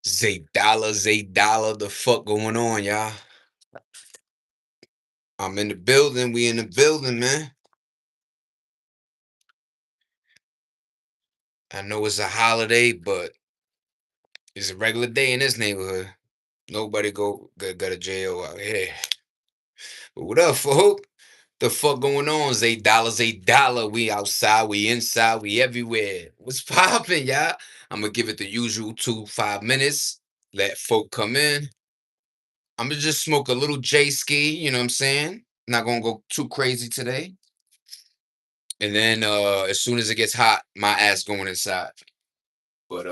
Zay Dollar, the fuck going on, y'all? I'm in the building. We in the building, man. I know it's a holiday, but it's a regular day in this neighborhood. Nobody got a jail out here. But what up, folk? The fuck going on? Zay Dollar. We outside, we inside, we everywhere. What's popping, y'all? I'm gonna give it the usual 5 minutes. Let folk come in. I'm gonna just smoke a little J ski, you know what I'm saying? Not gonna go too crazy today. And then as soon as it gets hot, my ass going inside. But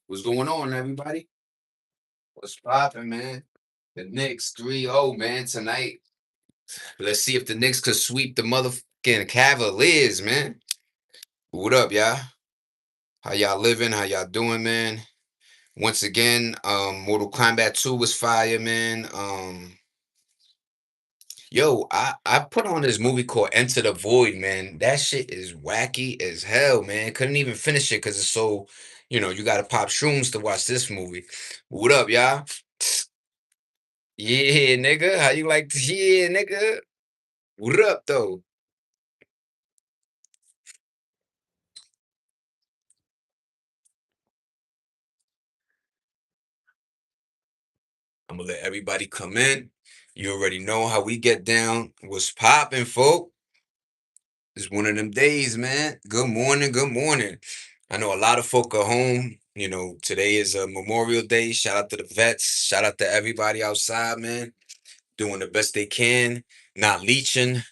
what's going on, everybody? What's popping, man? The Knicks 3-0, man, tonight. Let's see if the Knicks could sweep the motherfucking Cavaliers, man. What up, y'all? How y'all living? How y'all doing, man? Once again, Mortal Kombat 2 was fire, man. Yo, I put on this movie called Enter the Void, man. That shit is wacky as hell, man. Couldn't even finish it because it's so, you gotta pop shrooms to watch this movie. What up, y'all? Yeah, nigga. How you like this? Yeah, nigga. What up, though? I'm gonna let everybody come in. You already know how we get down. What's popping, folk? It's one of them days, man. Good morning, good morning. I know a lot of folk are home. Today is a Memorial Day. Shout out to the vets. Shout out to everybody outside, man. Doing the best they can, not leeching.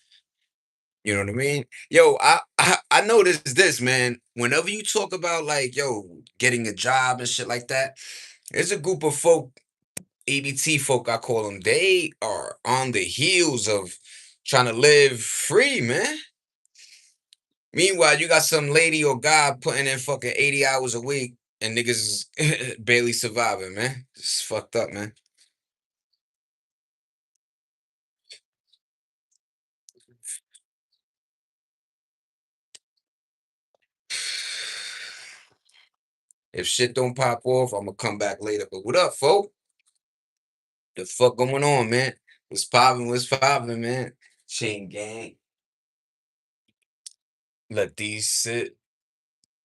You know what I mean? Yo, I noticed this, man. Whenever you talk about like, yo, getting a job and shit like that, there's a group of folk, ABT folk, I call them. They are on the heels of trying to live free, man. Meanwhile, you got some lady or guy putting in fucking 80 hours a week and niggas is barely surviving, man. It's fucked up, man. If shit don't pop off, I'm gonna come back later. But what up, folk? The fuck going on, man? What's poppin'? What's poppin', man? Chain gang. Let these sit.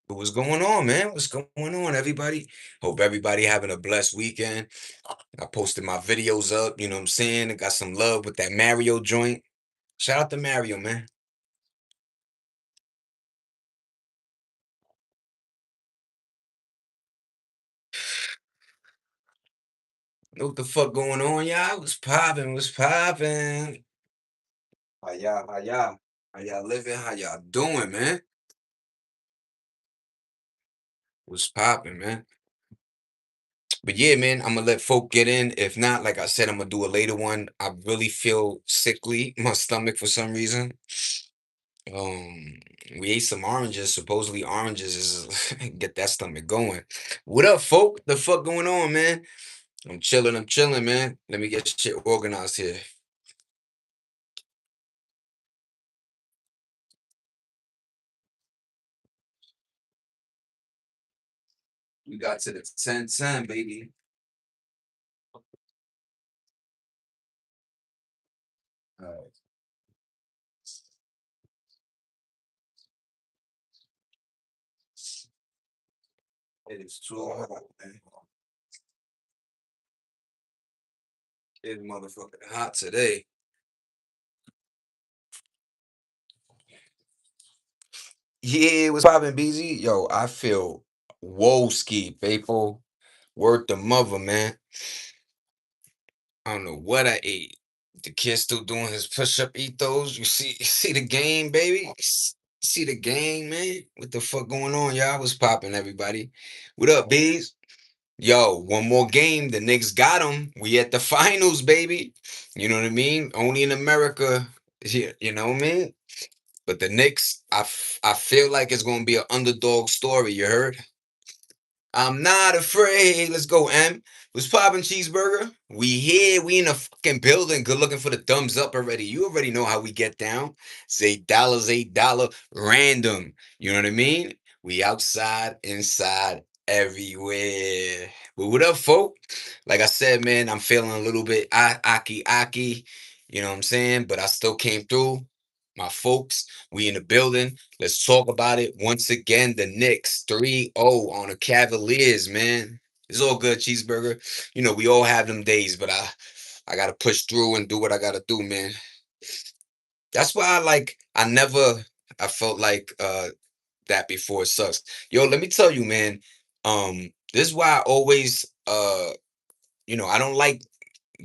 What's going on, man? What's going on, everybody? Hope everybody having a blessed weekend. I posted my videos up, you know what I'm saying? I got some love with that Mario joint. Shout out to Mario, man. Know what the fuck going on, y'all? What's poppin'? What's poppin'? How y'all living? How y'all doing, man? What's poppin', man? But yeah, man, I'm gonna let folk get in. If not, like I said, I'm gonna do a later one. I really feel sickly, my stomach for some reason. Um, we ate some oranges. Supposedly oranges is get that stomach going. What up, folk? The fuck going on, man? I'm chilling, man. Let me get shit organized here. We got to the 10-10, baby. All right. It is too hot, man. It's motherfucking hot today. Yeah, what's poppin', BZ? Yo, I feel whoa ski, faithful. Word to mother, man. I don't know what I ate. The kid still doing his push-up ethos. You see the game, baby? See the game, man? What the fuck going on, y'all? What's poppin', everybody? What up, bees? Yo, one more game. The Knicks got them. We at the finals, baby. You know what I mean? Only in America. You know what I mean? But the Knicks, I feel like it's gonna be an underdog story. You heard? I'm not afraid. Let's go, M. What's poppin', cheeseburger? We here. We in the fucking building. Good looking for the thumbs up already. You already know how we get down. Say dollars, $8, random. You know what I mean? We outside, inside, everywhere. But what up, folk? Like I said, man, I'm feeling a little bit aki. You know what I'm saying? But I still came through. My folks, we in the building. Let's talk about it once again. The Knicks 3-0 on the Cavaliers, man. It's all good, cheeseburger. You know, we all have them days, but I gotta push through and do what I gotta do, man. That's why I felt like that before it sucks. Yo, let me tell you, man. This is why I always I don't like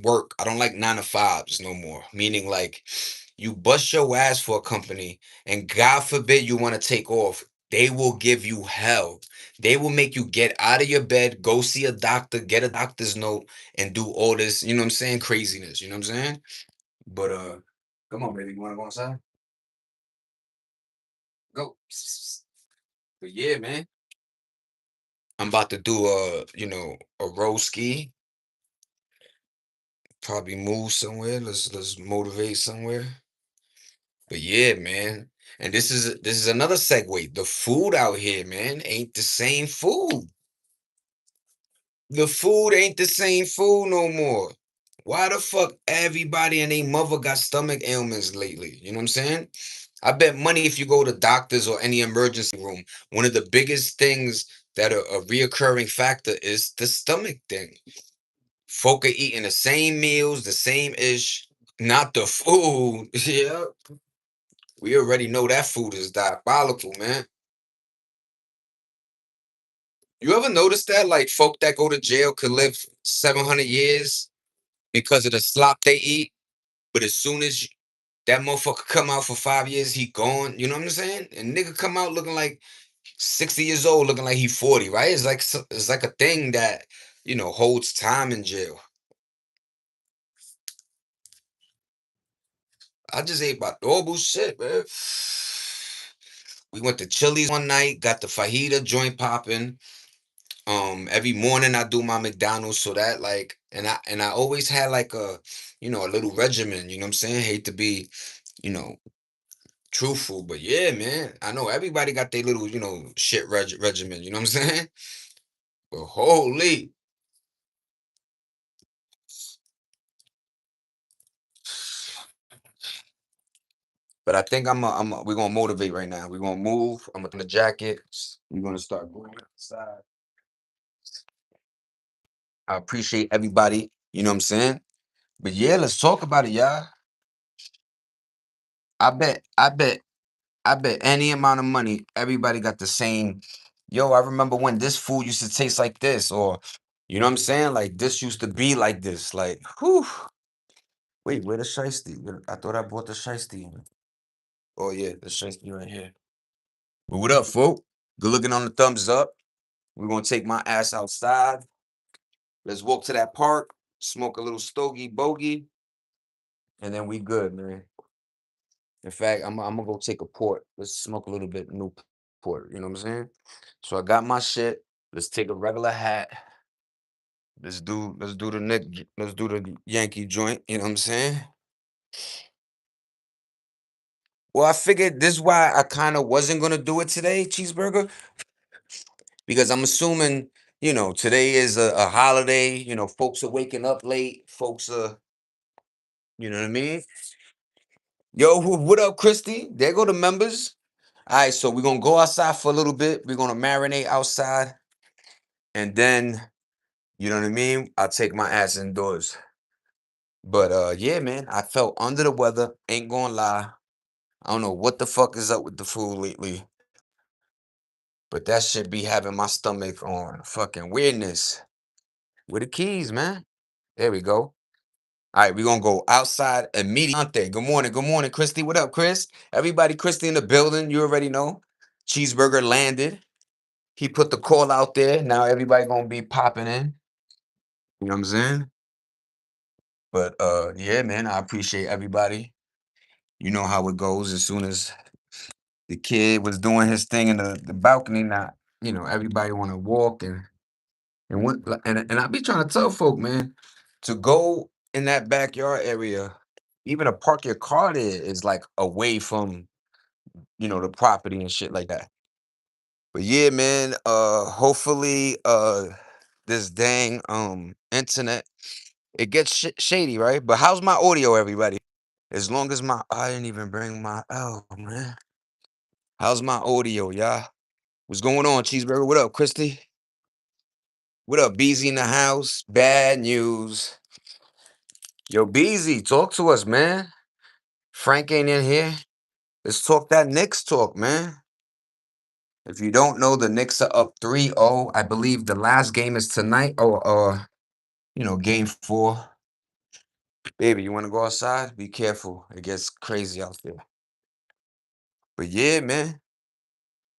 work. I don't like 9 to 5s no more. Meaning like you bust your ass for a company and God forbid you want to take off. They will give you hell. They will make you get out of your bed, go see a doctor, get a doctor's note, and do all this, you know what I'm saying? Craziness. You know what I'm saying? But come on, baby. You wanna go inside? Go. But yeah, man. I'm about to do a row ski, probably move somewhere. Let's motivate somewhere. But yeah, man. And this is another segue. The food out here, man, ain't the same food. The food ain't the same food no more. Why the fuck everybody and their mother got stomach ailments lately? You know what I'm saying? I bet money if you go to doctors or any emergency room, one of the biggest things that are a reoccurring factor is the stomach thing. Folk are eating the same meals, the same ish, not the food. Yeah, we already know that food is diabolical, man. You ever notice that? Like folk that go to jail could live 700 years because of the slop they eat, but as soon as that motherfucker come out for 5 years, he gone. You know what I'm saying? And nigga come out looking like 60 years old, looking like he 40, right? It's like a thing that holds time in jail. I just ate my normal shit, man. We went to Chili's one night, got the fajita joint popping. Every morning I do my McDonald's, so that like, and I always had like a little regimen. You know what I'm saying? Hate to be, you know, truthful, but yeah, man. I know everybody got their little, shit regimen. You know what I'm saying? But holy, but I think we're gonna motivate right now. We're gonna move. I'm gonna the jacket. We're gonna start going outside. I appreciate everybody. You know what I'm saying? But yeah, let's talk about it, y'all. I bet any amount of money, everybody got the same. Yo, I remember when this food used to taste like this, or you know what I'm saying? Like this used to be like this. Like, whew. Wait, where the shiesty? I thought I bought the shiesty. Oh yeah, the shiesty right here. But what up, folk? Good looking on the thumbs up. We're gonna take my ass outside. Let's walk to that park, smoke a little stogie bogey, and then we good, man. In fact, I'm gonna go take a port. Let's smoke a little bit new port. You know what I'm saying? So I got my shit. Let's take a regular hat. Let's do the let's do the Yankee joint. You know what I'm saying? Well, I figured this is why I kind of wasn't gonna do it today, cheeseburger, because I'm assuming today is a holiday. Folks are waking up late. Folks are, you know what I mean? Yo, what up, Christy? There go the members. All right, so we're gonna go outside for a little bit. We're gonna marinate outside, and then you know what I mean. I'll take my ass indoors. But yeah, man, I felt under the weather. Ain't gonna lie. I don't know what the fuck is up with the food lately, but that should be having my stomach on fucking weirdness. Where the keys, man? There we go. All right, we're gonna go outside immediately. Good morning, Christy. What up, Chris? Everybody, Christy in the building. You already know. Cheeseburger landed. He put the call out there. Now everybody gonna be popping in. You know what I'm saying? But yeah, man, I appreciate everybody. You know how it goes. As soon as the kid was doing his thing in the balcony, now everybody want to walk and I be trying to tell folk, man, to go in that backyard area, even to park your car there is like away from the property and shit like that. But yeah, man, hopefully this dang internet. It gets shady, right? But how's my audio, everybody? As long as my I didn't even bring my man. How's my audio, y'all? What's going on, Cheeseburger? What up, Christy? What up, Beezy in the house? Bad news. Yo, Beezy, talk to us, man. Frank ain't in here. Let's talk that Knicks talk, man. If you don't know, the Knicks are up 3-0. I believe the last game is tonight. Game 4. Baby, you want to go outside? Be careful. It gets crazy out there. But yeah, man.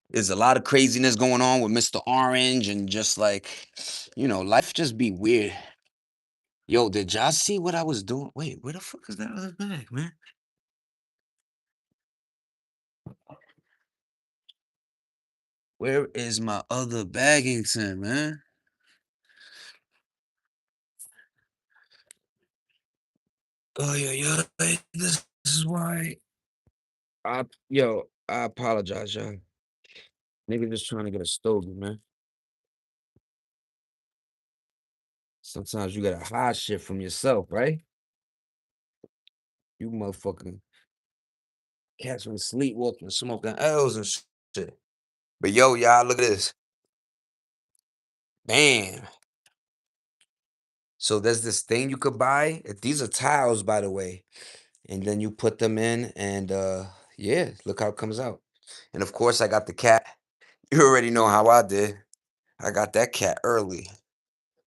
There's a lot of craziness going on with Mr. Orange and just like, life just be weird. Yo, did y'all see what I was doing? Wait, where the fuck is that other bag, man? Where is my other Baggington, man? Oh yeah, yeah. This is why. I apologize, y'all. Nigga just trying to get a stogie, man. Sometimes you gotta hide shit from yourself, right? You motherfucking cats been sleepwalking, smoking L's and shit. But yo, y'all, look at this. Bam. So there's this thing you could buy. These are tiles, by the way. And then you put them in and yeah, look how it comes out. And of course I got the cat. You already know how I did. I got that cat early.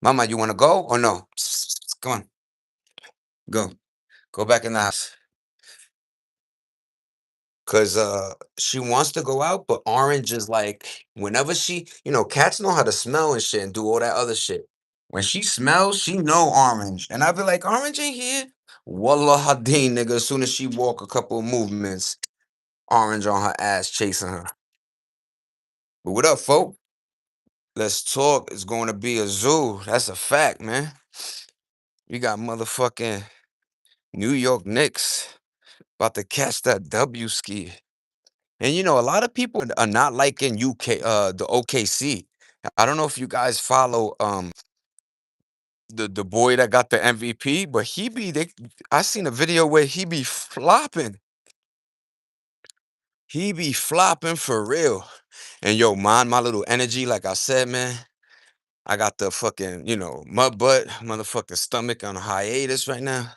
Mama, you wanna go or no? Come on, go. Go back in the house. Cause she wants to go out, but Orange is like whenever cats know how to smell and shit and do all that other shit. When she smells, she know Orange. And I be like, Orange ain't here. Wallah Hadeen, nigga. As soon as she walk a couple of movements, Orange on her ass chasing her. But what up, folk? Let's talk. It's going to be a zoo. That's a fact, man. We got motherfucking New York Knicks about to catch that W ski. And a lot of people are not liking the OKC. I don't know if you guys follow the boy that got the MVP, but I seen a video where he be flopping. He be flopping for real. And yo, mind my little energy, like I said, man. I got the fucking, mud butt, motherfucking stomach on a hiatus right now.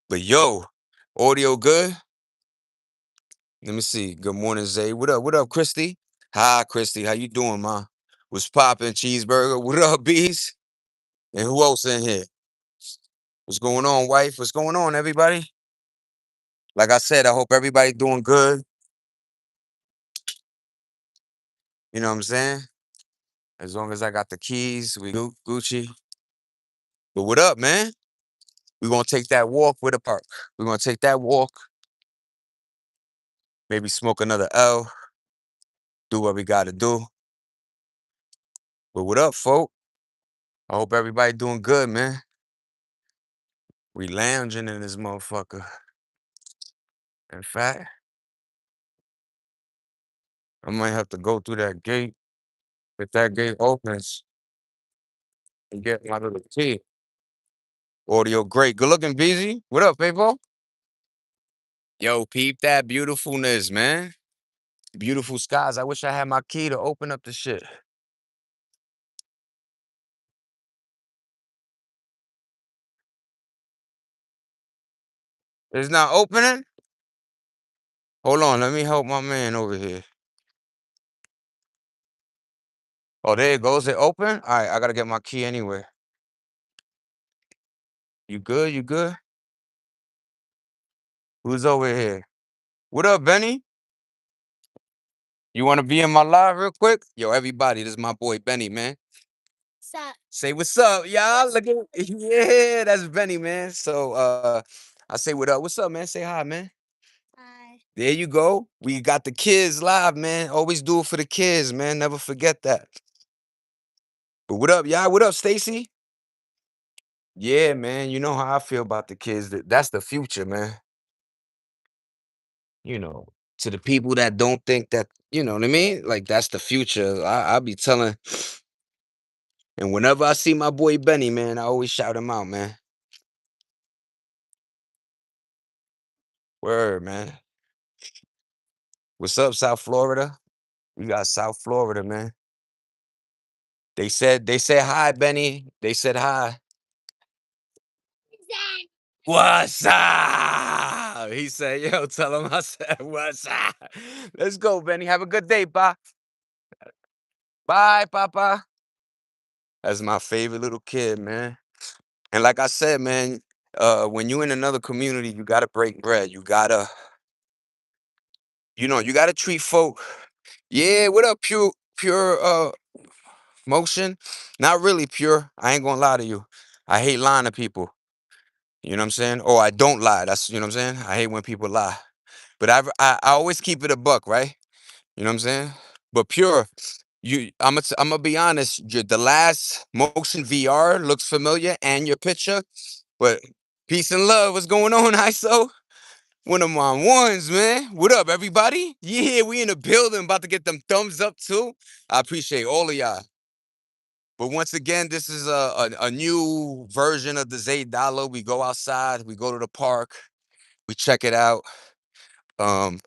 But yo, audio good? Let me see. Good morning, Zay. What up? What up, Christy? Hi, Christy. How you doing, ma? What's poppin', cheeseburger? What up, bees? And who else in here? What's going on, wife? What's going on, everybody? Like I said, I hope everybody doing good. You know what I'm saying? As long as I got the keys, we Gucci. But what up, man? We gonna take that walk with the park. We're gonna take that walk, maybe smoke another L, do what we gotta do. But what up, folk? I hope everybody doing good, man. We lounging in this motherfucker. In fact, I might have to go through that gate if that gate opens and get my little key. Audio great. Good looking, BZ. What up, people? Yo, peep that beautifulness, man. Beautiful skies. I wish I had my key to open up the shit. It's not opening? Hold on, let me help my man over here. Oh, there it goes. It open? All right, I gotta get my key anyway. You good? You good? Who's over here? What up, Benny? You want to be in my live real quick? Yo, everybody, this is my boy Benny, man. Sup? Say what's up, y'all. Look at yeah, that's Benny, man. So I say what up. What's up, man? Say hi, man. Hi. There you go. We got the kids live, man. Always do it for the kids, man. Never forget that. But what up, y'all? What up, Stacy? Yeah, man. You know how I feel about the kids. That's the future, man. You know, to the people that don't think that, you know what I mean? Like that's the future. I be telling And whenever I see my boy Benny, man, I always shout him out, man. Word, man. What's up, South Florida? You got South Florida, man. They said hi, Benny. They said hi. What's up? He said, yo, tell him I said, what's up? Let's go, Benny. Have a good day, bye. Bye, Papa. That's my favorite little kid, man. And like I said, man, when you in another community, you gotta break bread. You gotta treat folk. Yeah, what up, pure motion? Not really pure. I ain't gonna lie to you. I hate lying to people. You know what I'm saying? Or I don't lie. That's you know what I'm saying? I hate when people lie. But I always keep it a buck, right? You know what I'm saying? But pure, I'm gonna be honest. The last motion VR looks familiar, and your picture, but peace and love. What's going on, ISO? One of my ones, man. What up, everybody? Yeah, we in the building, about to get them thumbs up too. I appreciate all of y'all. But once again, this is a new version of the Zay Dollar. We go outside, we go to the park, we check it out. Um,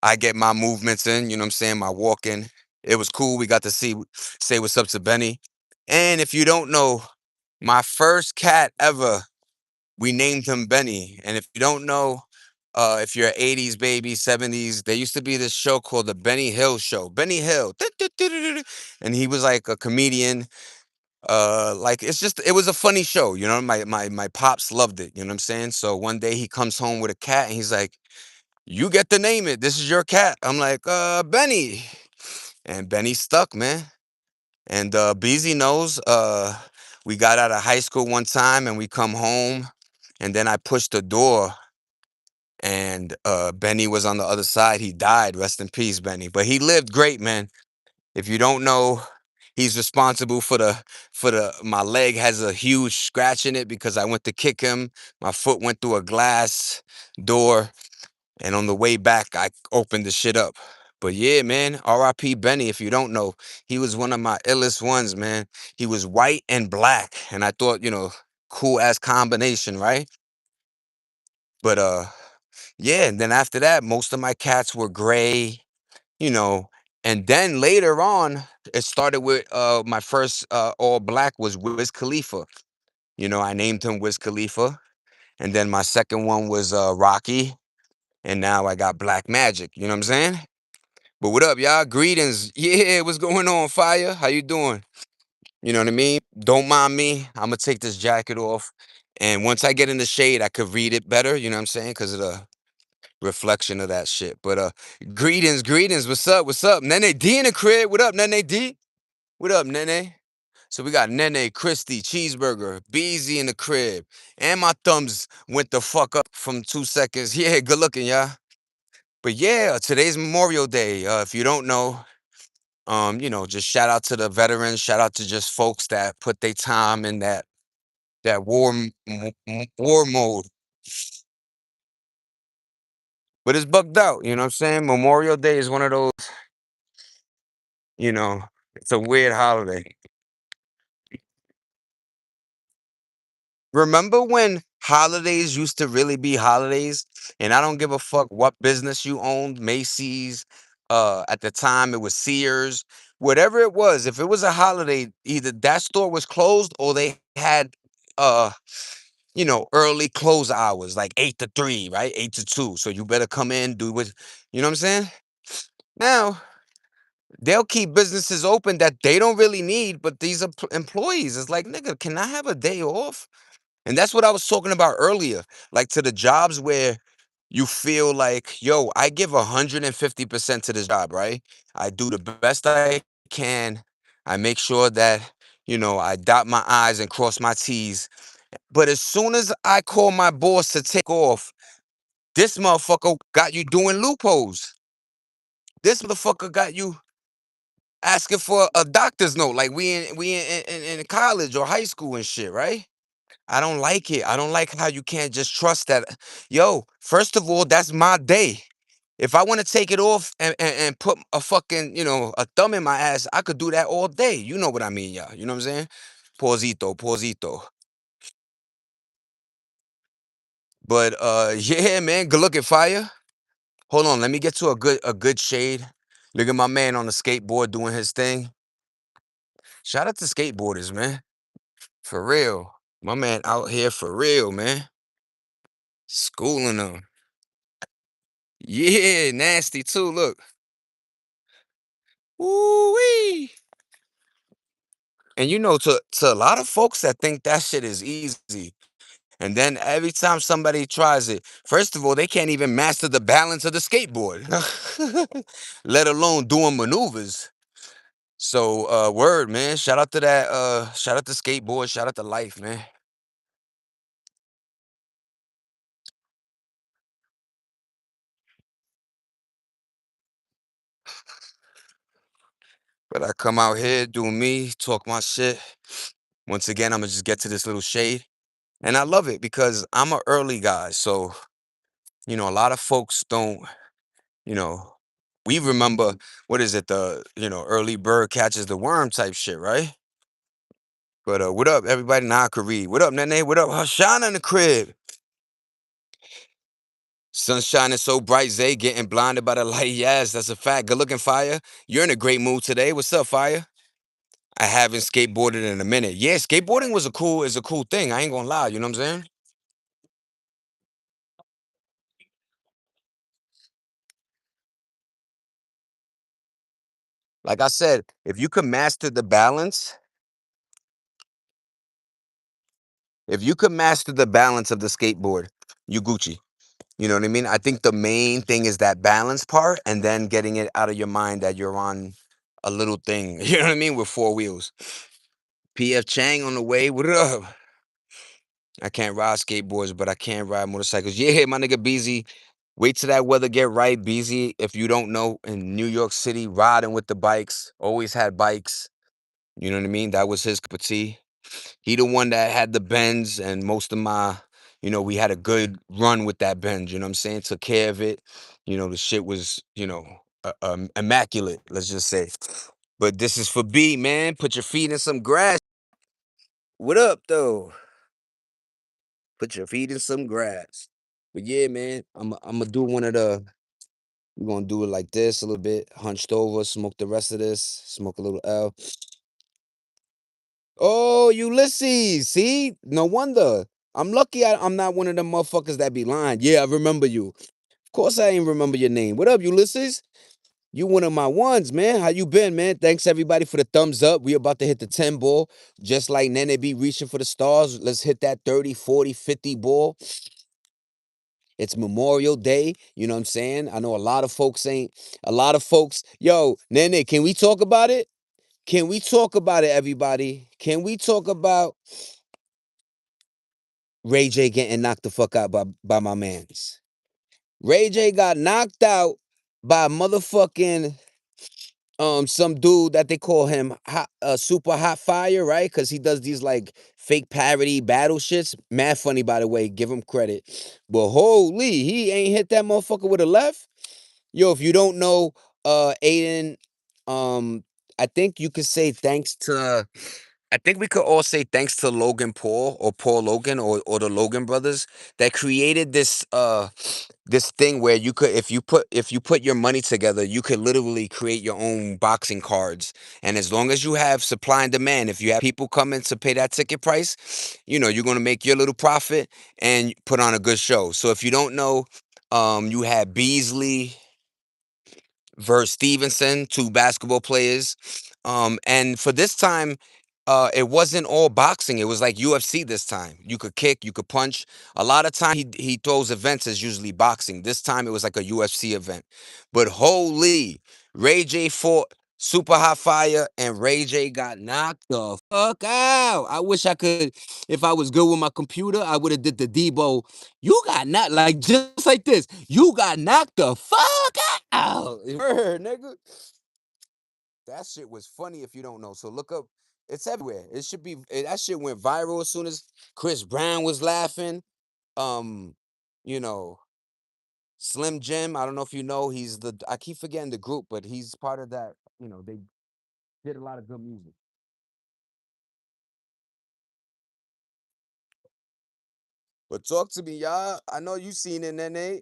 I get my movements in, you know what I'm saying, my walking. It was cool. We got to say what's up to Benny. And if you don't know, my first cat ever, we named him Benny. And if you don't know, if you're an 80s baby, 70s, there used to be this show called the Benny Hill Show. Benny Hill. And he was like a comedian. Like it was a funny show, you know. My pops loved it, you know what I'm saying? So one day he comes home with a cat and he's like, you get to name it. This is your cat. I'm like, Benny. And Benny stuck, man. And Beezy knows, we got out of high school one time and we come home and then I pushed the door and Benny was on the other side. He died. Rest in peace, Benny. But he lived great, man. If you don't know, he's responsible for the my leg has a huge scratch in it because I went to kick him. My foot went through a glass door, and on the way back, I opened the shit up. But yeah, man, R.I.P. Benny. If you don't know, he was one of my illest ones, man. He was white and black, and I thought, cool ass combination, right? But yeah. And then after that, most of my cats were gray, you know. And then later on, it started with my first all black was Wiz Khalifa. I named him Wiz Khalifa. And then my second one was Rocky. And now I got Black Magic. You know what I'm saying? But what up, y'all? Greetings. Yeah, what's going on, Fire? How you doing? You know what I mean? Don't mind me. I'm gonna take this jacket off. And once I get in the shade, I could read it better, you know what I'm saying? Because of the reflection of that shit. But greetings, greetings. What's up? What's up? Nene D in the crib. What up, Nene D? What up, Nene? So we got Nene, Christy, Cheeseburger, Beezy in the crib. And my thumbs went the fuck up from 2 seconds. Yeah, good looking, y'all. But yeah, today's Memorial Day. If you don't know, just shout out to the veterans, shout out to just folks that put their time in that war mode. But it's bugged out, you know what I'm saying? Memorial Day is one of those, you know, it's a weird holiday. Remember when holidays used to really be holidays? And I don't give a fuck what business you owned, Macy's, at the time it was Sears, whatever it was, if it was a holiday, either that store was closed or they had uh, early close hours, like 8 to 3, right? 8 to 2. So you better come in, do what you know what I'm saying? Now they'll keep businesses open that they don't really need, but these are employees. It's like, nigga, can I have a day off? And that's what I was talking about earlier. Like to the jobs where you feel like, yo, I give 150% to this job, right? I do the best I can. I make sure that, I dot my I's and cross my T's. But as soon as I call my boss to take off, this motherfucker got you doing loopholes. This motherfucker got you asking for a doctor's note, like we in college or high school and shit, right? I don't like it. I don't like how you can't just trust that. Yo, first of all, that's my day. If I want to take it off and put a fucking, a thumb in my ass, I could do that all day. You know what I mean, y'all. You know what I'm saying? Pausito, pausito. But yeah, man, good looking fire. Hold on, let me get to a good shade. Look at my man on the skateboard doing his thing. Shout out to skateboarders, man. For real. My man out here for real, man. Schooling them. Yeah, nasty too. Look. Woo wee. And to a lot of folks that think that shit is easy. And then every time somebody tries it, first of all, they can't even master the balance of the skateboard, let alone doing maneuvers. So, word, man. Shout out to skateboard, shout out to life, man. But I come out here, do me, talk my shit. Once again, I'm gonna just get to this little shade. And I love it because I'm an early guy. So, a lot of folks don't, you know, we remember what is it, early bird catches the worm type shit, right? But what up, everybody? Nah, I could read. What up, Nene? What up? Hashan in the crib. Sun shining so bright, Zay getting blinded by the light. Yes, that's a fact. Good looking, Fire. You're in a great mood today. What's up, Fire? I haven't skateboarded in a minute. Yeah, skateboarding is a cool thing. I ain't gonna lie. You know what I'm saying? Like I said, if you could master the balance of the skateboard, you Gucci. You know what I mean? I think the main thing is that balance part and then getting it out of your mind that you're on a little thing, you know what I mean, with four wheels. PF Chang on the way, what up? I can't ride skateboards, but I can ride motorcycles. Yeah, my nigga BZ. Wait till that weather get right, BZ. If you don't know, in New York City, riding with the bikes, always had bikes. You know what I mean? That was his cup of tea. He the one that had the Benz and most of we had a good run with that Benz, you know what I'm saying? Took care of it. The shit was, immaculate, let's just say. But this is for B, man. Put your feet in some grass. What up, though? Put your feet in some grass. But yeah, man, I'm gonna do one of the. We're gonna do it like this a little bit, hunched over, smoke the rest of this, smoke a little L. Oh, Ulysses. See? No wonder. I'm lucky I'm not one of them motherfuckers that be lying. Yeah, I remember you. Of course I ain't remember your name. What up, Ulysses? You one of my ones, man. How you been, man? Thanks everybody for the thumbs up. We about to hit the 10 ball. Just like Nene be reaching for the stars. Let's hit that 30, 40, 50 ball. It's Memorial Day. You know what I'm saying? I know a lot of folks. Yo, Nene, can we talk about it? Can we talk about it, everybody? Can we talk about Ray J getting knocked the fuck out by my mans? Ray J got knocked out by motherfucking some dude that they call him super hot fire, right? Because he does these like fake parody battle shits. Mad funny, by the way. Give him credit. But holy, he ain't hit that motherfucker with a left. Yo, if you don't know, Aiden, um, I think you could say thanks to. I think we could all say thanks to Logan Paul or Paul Logan or the Logan brothers that created this thing where you could if you put your money together, you could literally create your own boxing cards. And as long as you have supply and demand, if you have people coming to pay that ticket price, you're gonna make your little profit and put on a good show. So if you don't know, you had Beasley versus Stevenson, two basketball players. And for this time, it wasn't all boxing. It was like UFC this time. You could kick, you could punch. A lot of time he throws events as usually boxing. This time it was like a UFC event. But holy, Ray J fought Super Hot Fire and Ray J got knocked the fuck out. I wish I could, if I was good with my computer, I would have did the Debo. You got knocked like just like this. You got knocked the fuck out. Word, nigga. That shit was funny if you don't know. So look up. It's everywhere. It should be. That shit went viral as soon as Chris Brown was laughing. Um, you know, Slim Jim, I don't know if you know, I keep forgetting the group, but he's part of that. They did a lot of good music. But talk to me, y'all. I know you seen it, Nene.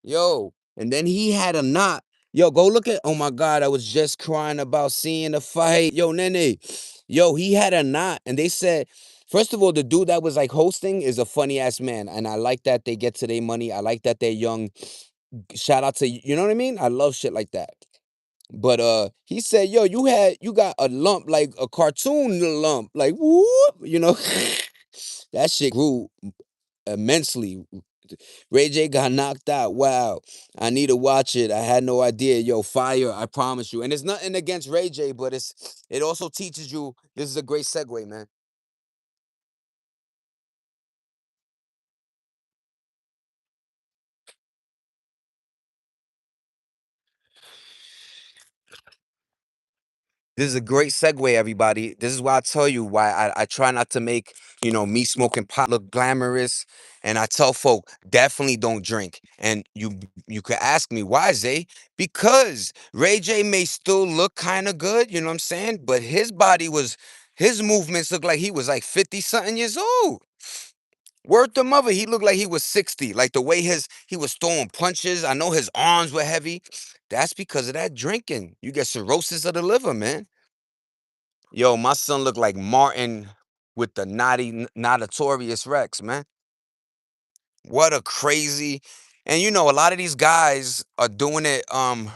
Yo, and then he had a knot. Yo, go look at. Oh my God, I was just crying about seeing the fight. Yo, Nene. Yo, he had a knot, and they said, first of all, the dude that was like hosting is a funny ass man, and I like that they get to their money. I like that they're young. Shout out to you know what I mean. I love shit like that. But he said, "Yo, you got a lump like a cartoon lump, like whoop, that shit grew immensely. Ray J got knocked out. Wow, I need to watch it. I had no idea. Yo, fire! I promise you. And it's nothing against Ray J, but it also teaches you. This is a great segue, man. This is a great segue, everybody. This is why I tell you why I try not to make, me smoking pot look glamorous. And I tell folk, definitely don't drink. And you could ask me, why, Zay? Because Ray J may still look kind of good, you know what I'm saying? But his movements look like he was like 50 something years old. Word to mother, he looked like he was 60. Like the way he was throwing punches. I know his arms were heavy. That's because of that drinking. You get cirrhosis of the liver, man. Yo, my son looked like Martin with the Notorious Rex, man. What a crazy. And a lot of these guys are doing it. I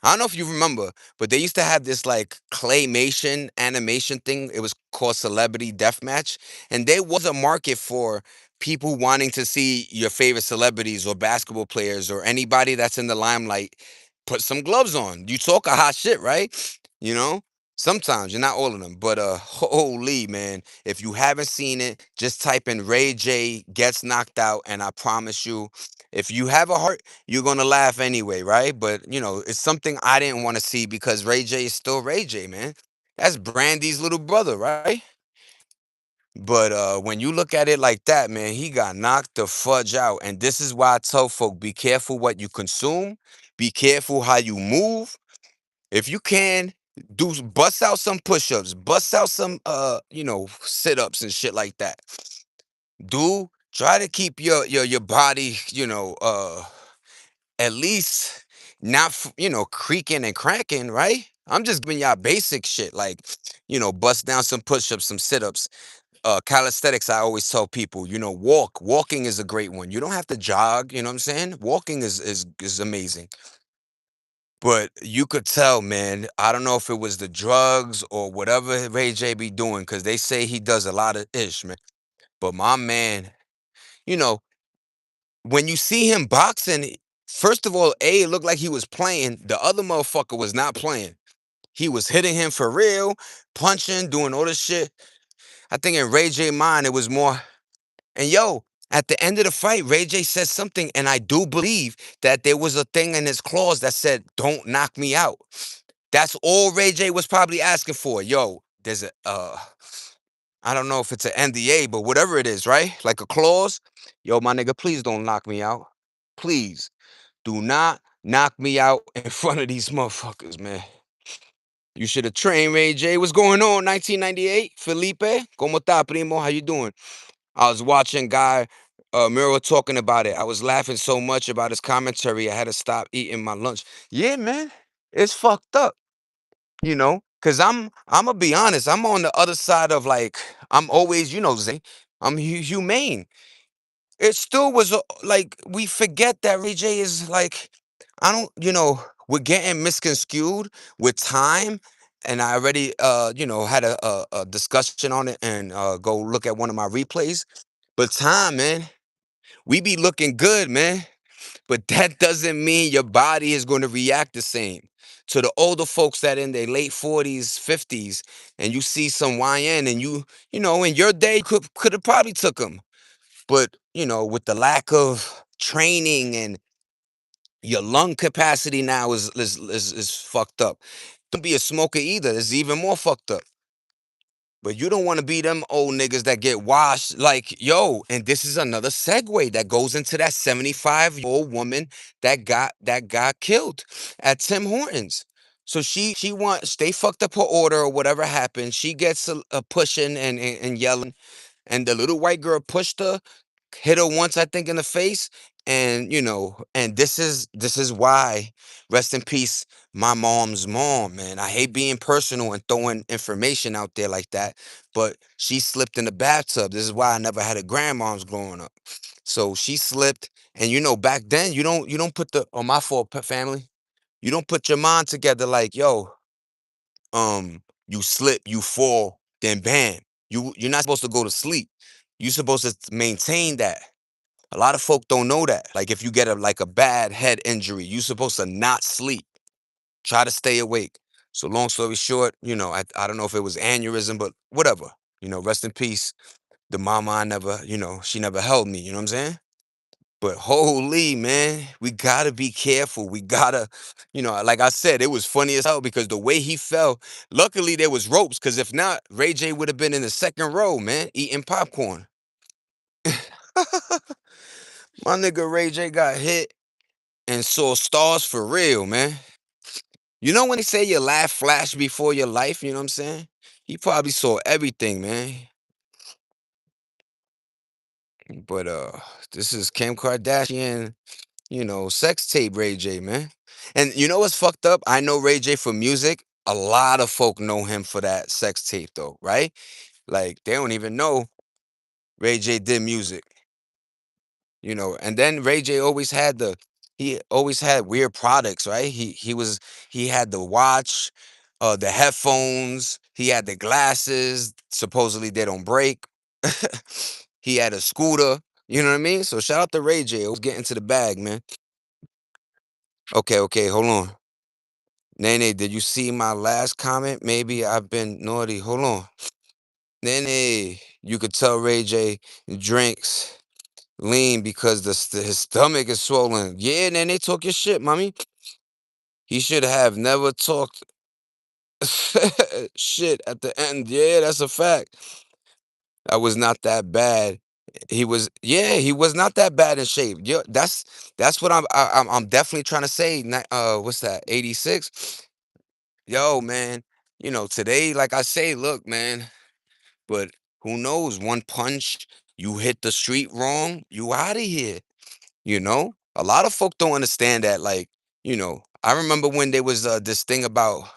don't know if you remember, but they used to have this like claymation animation thing. It was called Celebrity Deathmatch. And there was a market for people wanting to see your favorite celebrities or basketball players or anybody that's in the limelight put some gloves on. You talk a hot shit, right? You know? Sometimes, you're not all of them, but holy man, if you haven't seen it, just type in Ray J gets knocked out, and I promise you, if you have a heart, you're gonna laugh anyway, right? But it's something I didn't want to see because Ray J is still Ray J, man. That's Brandy's little brother, right? But when you look at it like that, man, he got knocked the fudge out. And this is why I tell folk, be careful what you consume, be careful how you move. If you can, bust out some push-ups, bust out some sit-ups and shit like that. Do try to keep your body, at least not creaking and cracking, right? I'm just giving y'all basic shit like bust down some push-ups, some sit-ups. Calisthenics, I always tell people, walking is a great one. You don't have to jog, you know what I'm saying? Walking is amazing. But you could tell, man, I don't know if it was the drugs or whatever Ray J be doing, because they say he does a lot of ish, man. But my man, you know when you see him boxing, first of all, A, it looked like he was playing. The other motherfucker was not playing. He was hitting him for real, punching, doing all this shit. I think in Ray J mind, it was more. And yo, at the end of the fight, Ray J said something, and I do believe that there was a thing in his clause that said, "Don't knock me out." That's all Ray J was probably asking for. Yo, there's I don't know if it's an NDA, but whatever it is, right? Like a clause. Yo, my nigga, please don't knock me out. Please do not knock me out in front of these motherfuckers, man. You should have trained Ray J. What's going on? 1998, Felipe, ¿Cómo está, primo? How you doing? I was watching Guy Miro talking about it. I was laughing so much about his commentary, I had to stop eating my lunch. Yeah, man, it's fucked up. Cause I'm gonna be honest, I'm on the other side of like I'm always, Zay, I'm humane. It still was like we forget that Ray J is like I don't, we're getting misconstrued with time. And I already, had a discussion on it and go look at one of my replays. But time, man, we be looking good, man. But that doesn't mean your body is going to react the same. To the older folks that in their late 40s, 50s, and you see some YN and in your day could have probably took them. But, with the lack of training and your lung capacity now is fucked up. Don't be a smoker either. It's even more fucked up. But you don't want to be them old niggas that get washed. Like, yo, and this is another segue that goes into that 75-year-old woman that got killed at Tim Hortons. So she wants they fucked up her order or whatever happened. She gets a pushing and yelling, and the little white girl pushed her, hit her once, I think, in the face. And and this is why, rest in peace, my mom's mom, man. I hate being personal and throwing information out there like that, but she slipped in the bathtub. This is why I never had a grandmom's growing up. So she slipped, and back then you don't put the on my fault, family. You don't put your mind together like, yo, you slip, you fall, then bam. You're not supposed to go to sleep. You're supposed to maintain that. A lot of folk don't know that. Like, if you get a bad head injury, you're supposed to not sleep. Try to stay awake. So long story short, I don't know if it was aneurysm, but whatever. Rest in peace. The mama I never, she never held me, you know what I'm saying? But holy man, we gotta be careful. We gotta, like I said, it was funny as hell because the way he fell, luckily there was ropes, because if not, Ray J would have been in the second row, man, eating popcorn. My nigga Ray J got hit and saw stars for real, man. You know when they say your laugh flashed before your life, you know what I'm saying? He probably saw everything, man. But this is Kim Kardashian, sex tape Ray J, man. And you know what's fucked up? I know Ray J for music. A lot of folk know him for that sex tape though, right? Like, they don't even know Ray J did music. And then Ray J he always had weird products, right? He had the watch, the headphones, he had the glasses, supposedly they don't break. He had a scooter, you know what I mean? So shout out to Ray J, always getting to the bag, man. Okay, okay, hold on. Nene, did you see my last comment? Maybe I've been naughty. Hold on. Nene, you could tell Ray J drinks lean because his stomach is swollen. Yeah, Nene, talk your shit, mommy. He should have never talked shit at the end. Yeah, that's a fact. I was not that bad. Yeah, he was not that bad in shape. Yeah, that's what I'm definitely trying to say. What's that? 86. Yo, man. Today, like I say, look, man. But who knows? One punch, you hit the street wrong, you out of here. A lot of folk don't understand that. Like, I remember when there was this thing about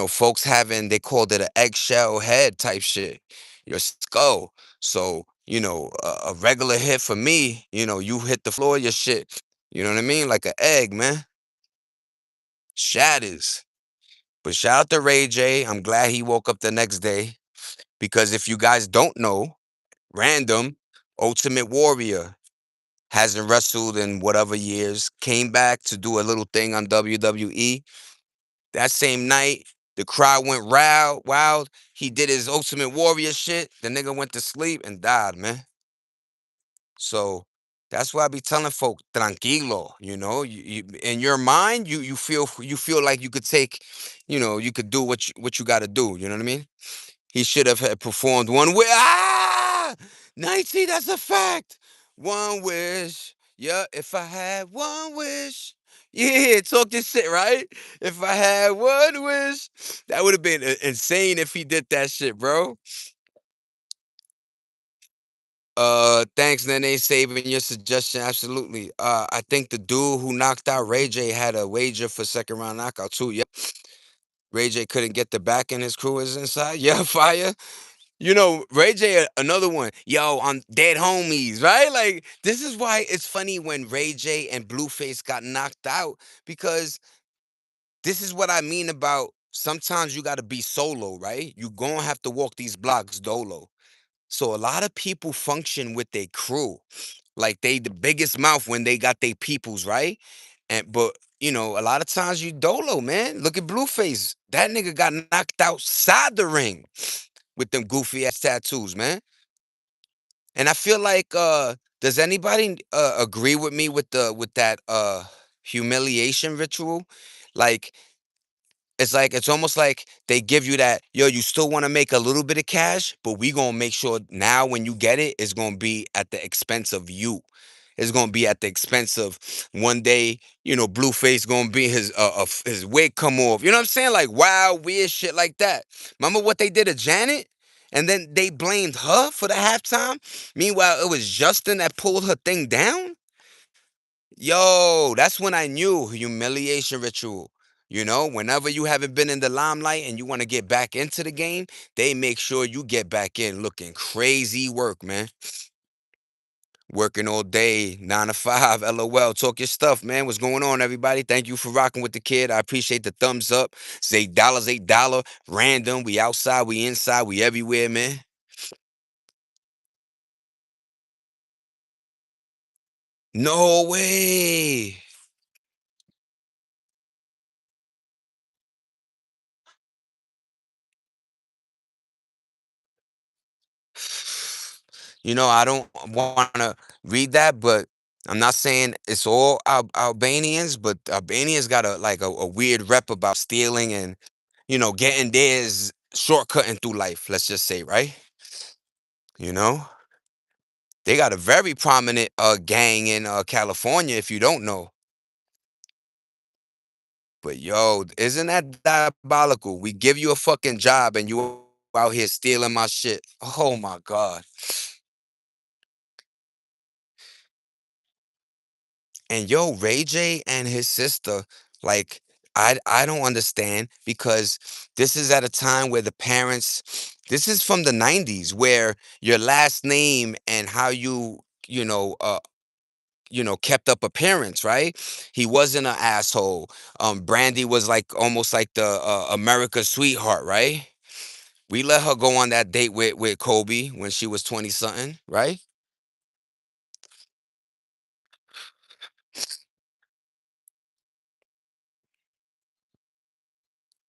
folks having, they called it an eggshell head type shit, your skull. So, a regular hit for me, you hit the floor, your shit, you know what I mean? Like an egg, man. Shatters. But shout out to Ray J. I'm glad he woke up the next day. Because if you guys don't know, random, Ultimate Warrior hasn't wrestled in whatever years, came back to do a little thing on WWE. That same night, the crowd went wild, wild. He did his Ultimate Warrior shit. The nigga went to sleep and died, man. So that's why I be telling folk, tranquilo. In your mind, you feel like you could take, you could do what you got to do. You know what I mean? He should have had performed one wish. 90, that's a fact. One wish. Yeah, if I had one wish. Yeah, talk this shit, right? If I had one wish. That would have been insane if he did that shit, bro. Thanks, Nene, saving your suggestion. Absolutely. I think the dude who knocked out Ray J had a wager for second round knockout too. Yep. Ray J couldn't get the back and his crew is inside. Yeah, fire. Ray J, another one. Yo, I'm dead homies, right? Like, this is why it's funny when Ray J and Blueface got knocked out, because this is what I mean about sometimes you got to be solo, right? You gonna have to walk these blocks dolo. So a lot of people function with their crew, like they the biggest mouth when they got their peoples, right? But a lot of times you dolo, man. Look at Blueface. That nigga got knocked outside the ring with them goofy ass tattoos, man. And I feel like does anybody agree with me with that humiliation ritual? Like, it's almost like they give you that, yo, you still want to make a little bit of cash, but we gonna make sure now when you get it, it's gonna be at the expense of you. It's gonna be at the expense of one day, Blueface gonna be his wig come off. You know what I'm saying? Like wild, weird shit like that. Remember what they did to Janet? And then they blamed her for the halftime. Meanwhile, it was Justin that pulled her thing down. Yo, that's when I knew humiliation ritual. Whenever you haven't been in the limelight and you want to get back into the game, they make sure you get back in looking crazy work, man. Working all day, 9 to 5. LOL. Talk your stuff, man. What's going on, everybody? Thank you for rocking with the kid. I appreciate the thumbs up. It's $8, $8. Random. We outside, we inside, we everywhere, man. No way. I don't want to read that, but I'm not saying it's all Albanians, but Albanians got a weird rep about stealing and getting theirs shortcutting through life. Let's just say, right? You know, they got a very prominent gang in California. If you don't know, but yo, isn't that diabolical? We give you a fucking job and you out here stealing my shit. Oh my god. And yo, Ray J and his sister, like, I don't understand because this is at a time where the parents, this is from the 90s where your last name and how you know, uh, kept up appearance, right? He wasn't an asshole. Brandy was like almost like the America's sweetheart, right? We let her go on that date with Kobe when she was 20 something, right?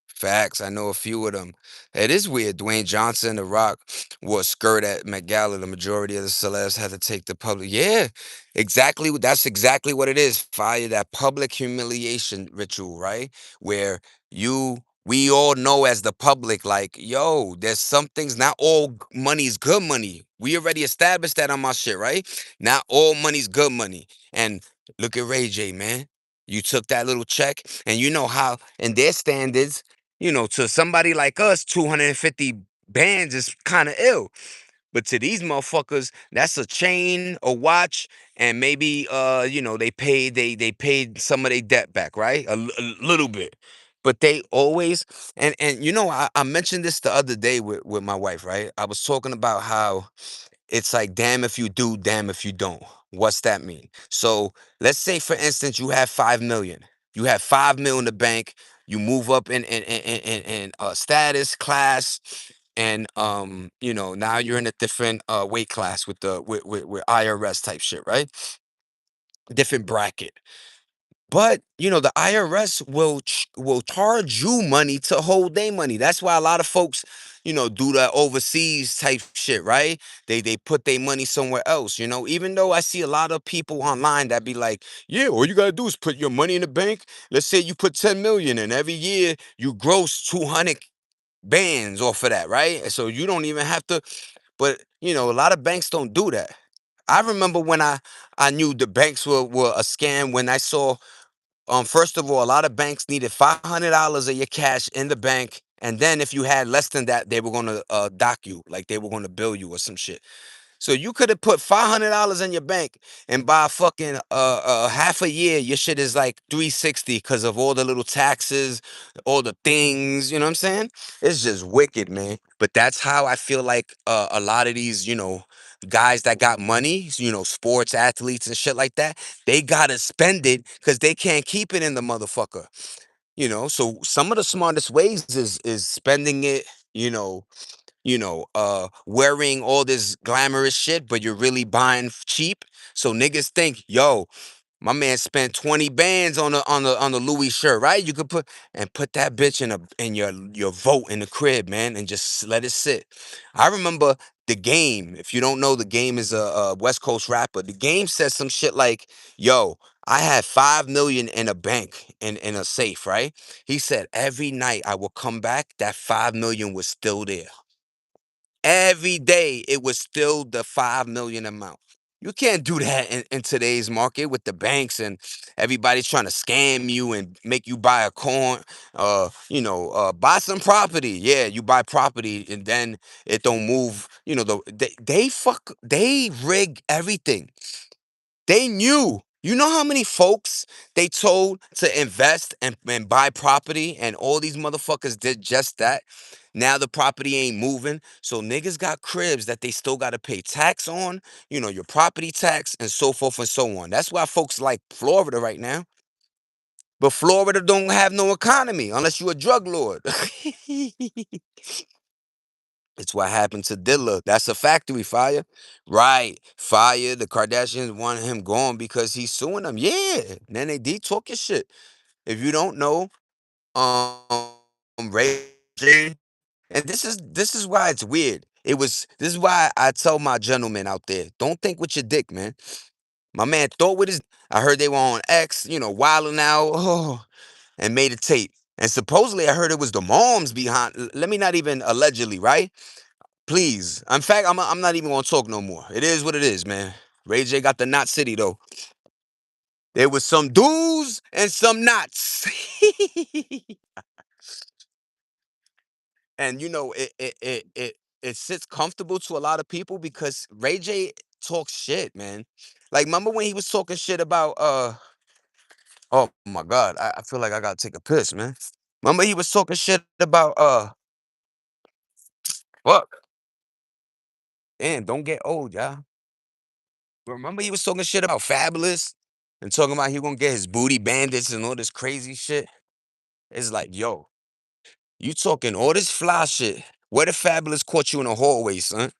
Facts. I know a few of them. It is weird. Dwayne Johnson, The Rock, wore a skirt at Met Gala. The majority of the celebs had to take the public. Yeah, exactly. That's exactly what it is. Fire that public humiliation ritual, right? Where we all know as the public, like, yo, there's some things. Not all money is good money. We already established that on my shit, right? Not all money's good money. And look at Ray J, man. You took that little check, and you know how, in their standards, to somebody like us, 250 bands is kind of ill. But to these motherfuckers, that's a chain, a watch, and maybe they paid some of their debt back, right? A little bit. But they always, and I mentioned this the other day with my wife, right? I was talking about how it's like damn if you do, damn if you don't. What's that mean? So let's say, for instance, you have 5 million. You have 5 million in the bank. You move up in status class, and now you're in a different weight class with the with IRS type shit, right? Different bracket. But the IRS will charge you money to hold their money. That's why a lot of folks, do that overseas type shit, right? They put their money somewhere else. Even though I see a lot of people online that be like, yeah, all you gotta do is put your money in the bank. Let's say you put 10 million, and every year you gross 200 bands off of that, right? And so you don't even have to. But a lot of banks don't do that. I remember when I knew the banks were a scam when I saw, first of all, a lot of banks needed $500 of your cash in the bank, and then if you had less than that, they were gonna dock you, like they were gonna bill you or some shit. So you could have put $500 in your bank, and by fucking half a year, your shit is like 360 because of all the little taxes, all the things. You know what I'm saying? It's just wicked, man. But that's how I feel like a lot of these, guys that got money, sports athletes and shit like that, they gotta spend it because they can't keep it in the motherfucker. So some of the smartest ways is spending it. You know, wearing all this glamorous shit, but you're really buying cheap. So niggas think, yo, my man spent 20 bands on the Louis shirt, right? You could put that bitch in your vote in the crib, man, and just let it sit. I remember the game. If you don't know, the game is a West Coast rapper. The game says some shit like, yo, I had 5 million in a bank in a safe, right? He said every night I would come back, that 5 million was still there. Every day it was still the 5 million amount. You can't do that in today's market with the banks and everybody's trying to scam you and make you buy a coin, buy some property. Yeah, you buy property and then it don't move. They rig everything. They knew. You know how many folks they told to invest and buy property, and all these motherfuckers did just that. Now the property ain't moving. So niggas got cribs that they still gotta pay tax on, your property tax and so forth and so on. That's why folks like Florida right now. But Florida don't have no economy unless you a drug lord. It's what happened to Dilla. That's a factory fire. Right. Fire. The Kardashians want him gone because he's suing them. Yeah. Then they talking shit. If you don't know, Ray J, and this is why it's weird. This is why I tell my gentlemen out there, don't think with your dick, man. My man thought with his I heard they were on X, wilding out, and made a tape. And supposedly I heard it was the moms behind. Let me not even allegedly, right? Please. In fact, I'm not even gonna talk no more. It is what it is, man. Ray J got the knot city though. There was some do's and some knots. And it sits comfortable to a lot of people because Ray J talks shit, man. Like remember when he was talking shit about oh my god, I feel like I gotta take a piss, man. Remember he was talking shit about fuck. Damn, don't get old, y'all. Remember he was talking shit about Fabulous and talking about he gonna get his booty bandits and all this crazy shit. It's like, yo, you talking all this fly shit. Where the Fabulous caught you in the hallway, son?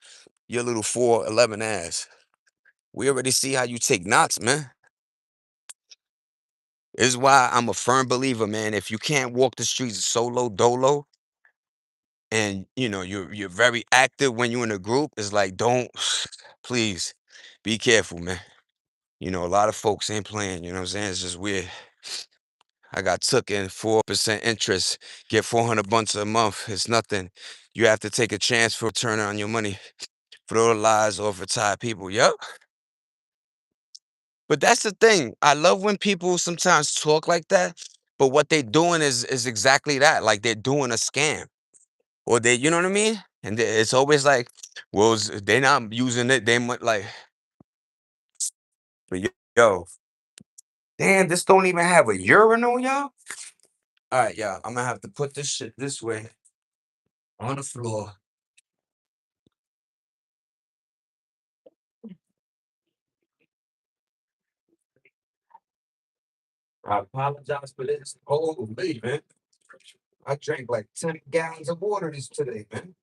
Your little 4'11" ass. We already see how you take knots, man. This is why I'm a firm believer, man. If you can't walk the streets solo dolo, and you're very active when you're in a group, it's like don't please be careful, man. A lot of folks ain't playing, you know what I'm saying? It's just weird. I got took in 4% interest, get 400 bucks a month. It's nothing. You have to take a chance for a return on your money. Throw the lies off retired people. Yep. But that's the thing. I love when people sometimes talk like that, but what they doing is exactly that. Like they're doing a scam. Or you know what I mean? And it's always like, well, they not using it. They might like, but yo, damn, this don't even have a urinal, y'all. All right, y'all. I'm gonna have to put this shit this way on the floor. I apologize for this. Holy man, I drank like 10 gallons of water this today, man.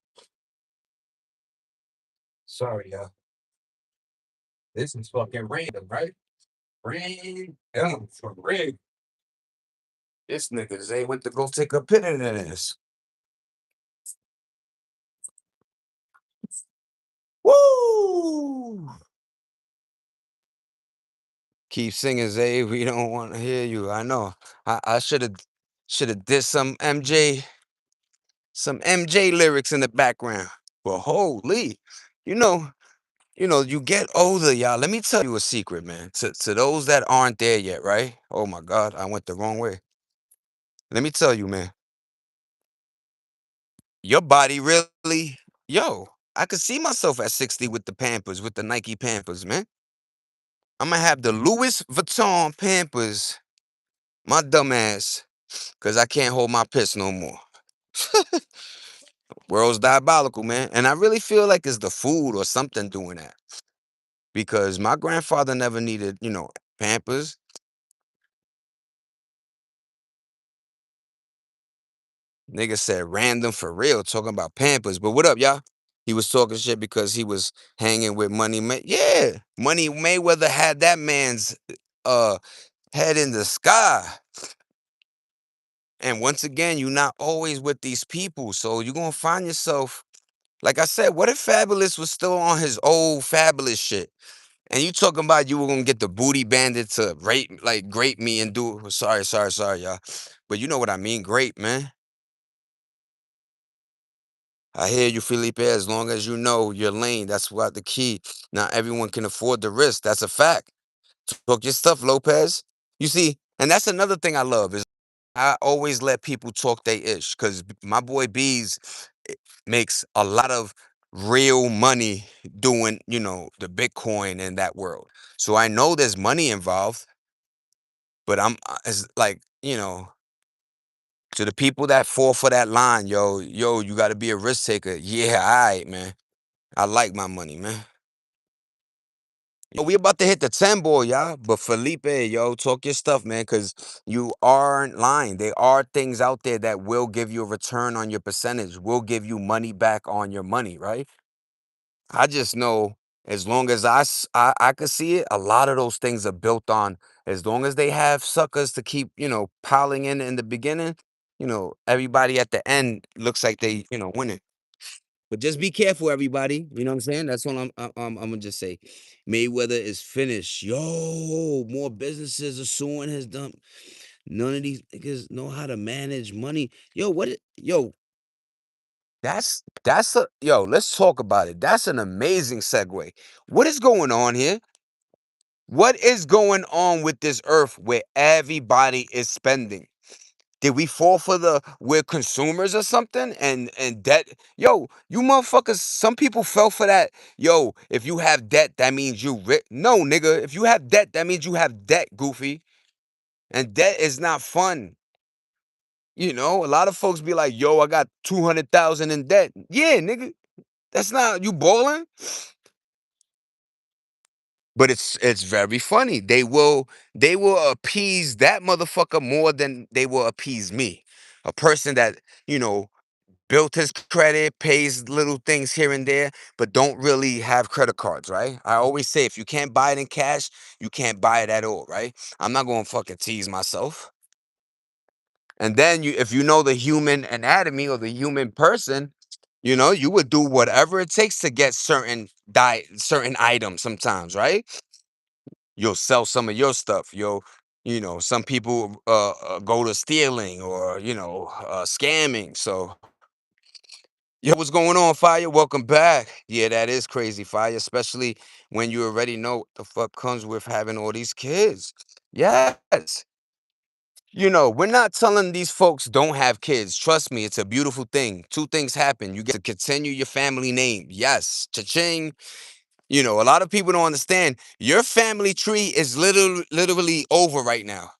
Sorry, y'all. This is fucking random, right? Random for real. This nigga Zay went to go take a pit in this. Woo! Keep singing, Zay. We don't want to hear you. I know. I should have did some MJ lyrics in the background. But holy, you know, you get older, y'all. Let me tell you a secret, man. To those that aren't there yet, right? Oh my God, I went the wrong way. Let me tell you, man. Your body really, yo. I could see myself at 60 with the Pampers, with the Nike Pampers, man. I'm gonna have the Louis Vuitton Pampers, my dumb ass, cause I can't hold my piss no more. World's diabolical, man. And I really feel like it's the food or something doing that. Because my grandfather never needed, Pampers. Nigga said random for real, talking about Pampers. But what up, y'all? He was talking shit because he was hanging with Money May. Yeah, Money Mayweather had that man's uh head in the sky. And once again, you're not always with these people, so you're gonna find yourself. Like I said, what if Fabulous was still on his old Fabulous shit? And you talking about you were gonna get the booty bandit to rape, like grape me and do. Sorry, y'all. But you know what I mean, grape, man. I hear you, Felipe. As long as you know your lane, that's what the key. Not everyone can afford the risk. That's a fact. Talk your stuff, Lopez. You see, and that's another thing I love is I always let people talk they ish because my boy Bees makes a lot of real money doing, the Bitcoin and that world. So I know there's money involved, but I'm it's like, to the people that fall for that line, yo, you got to be a risk taker. Yeah, all right, man. I like my money, man. Yo, we about to hit the 10 ball, y'all. But Felipe, yo, talk your stuff, man, because you aren't lying. There are things out there that will give you a return on your percentage, will give you money back on your money, right? I just know as long as I could see it, a lot of those things are built on as long as they have suckers to keep, piling in the beginning, everybody at the end looks like they, winning. But just be careful, everybody. You know what I'm saying? That's what I'm gonna just say. Mayweather is finished. Yo, more businesses are suing his dump. None of these niggas know how to manage money. Yo, yo, let's talk about it. That's an amazing segue. What is going on here? What is going on with this earth where everybody is spending? Did we fall for the we're consumers or something? And debt. Yo, you motherfuckers, some people fell for that. Yo, if you have debt, that means you rich. No, nigga. If you have debt, that means you have debt, goofy. And debt is not fun. A lot of folks be like, yo, I got 200,000 in debt. Yeah, nigga. That's not you balling. But it's very funny. They will appease that motherfucker more than they will appease me. A person that, you know, built his credit, pays little things here and there, but don't really have credit cards, right? I always say if you can't buy it in cash, you can't buy it at all, right? I'm not gonna fucking tease myself. And then if you know the human anatomy or the human person, you would do whatever it takes to get certain items sometimes, right? You'll sell some of your stuff. Some people go to stealing or scamming. So, yo, what's going on, Fire? Welcome back. Yeah, that is crazy, Fire, especially when you already know what the fuck comes with having all these kids. Yes. We're not telling these folks don't have kids. Trust me, it's a beautiful thing. Two things happen. You get to continue your family name. Yes. Cha-ching. A lot of people don't understand. Your family tree is literally over right now.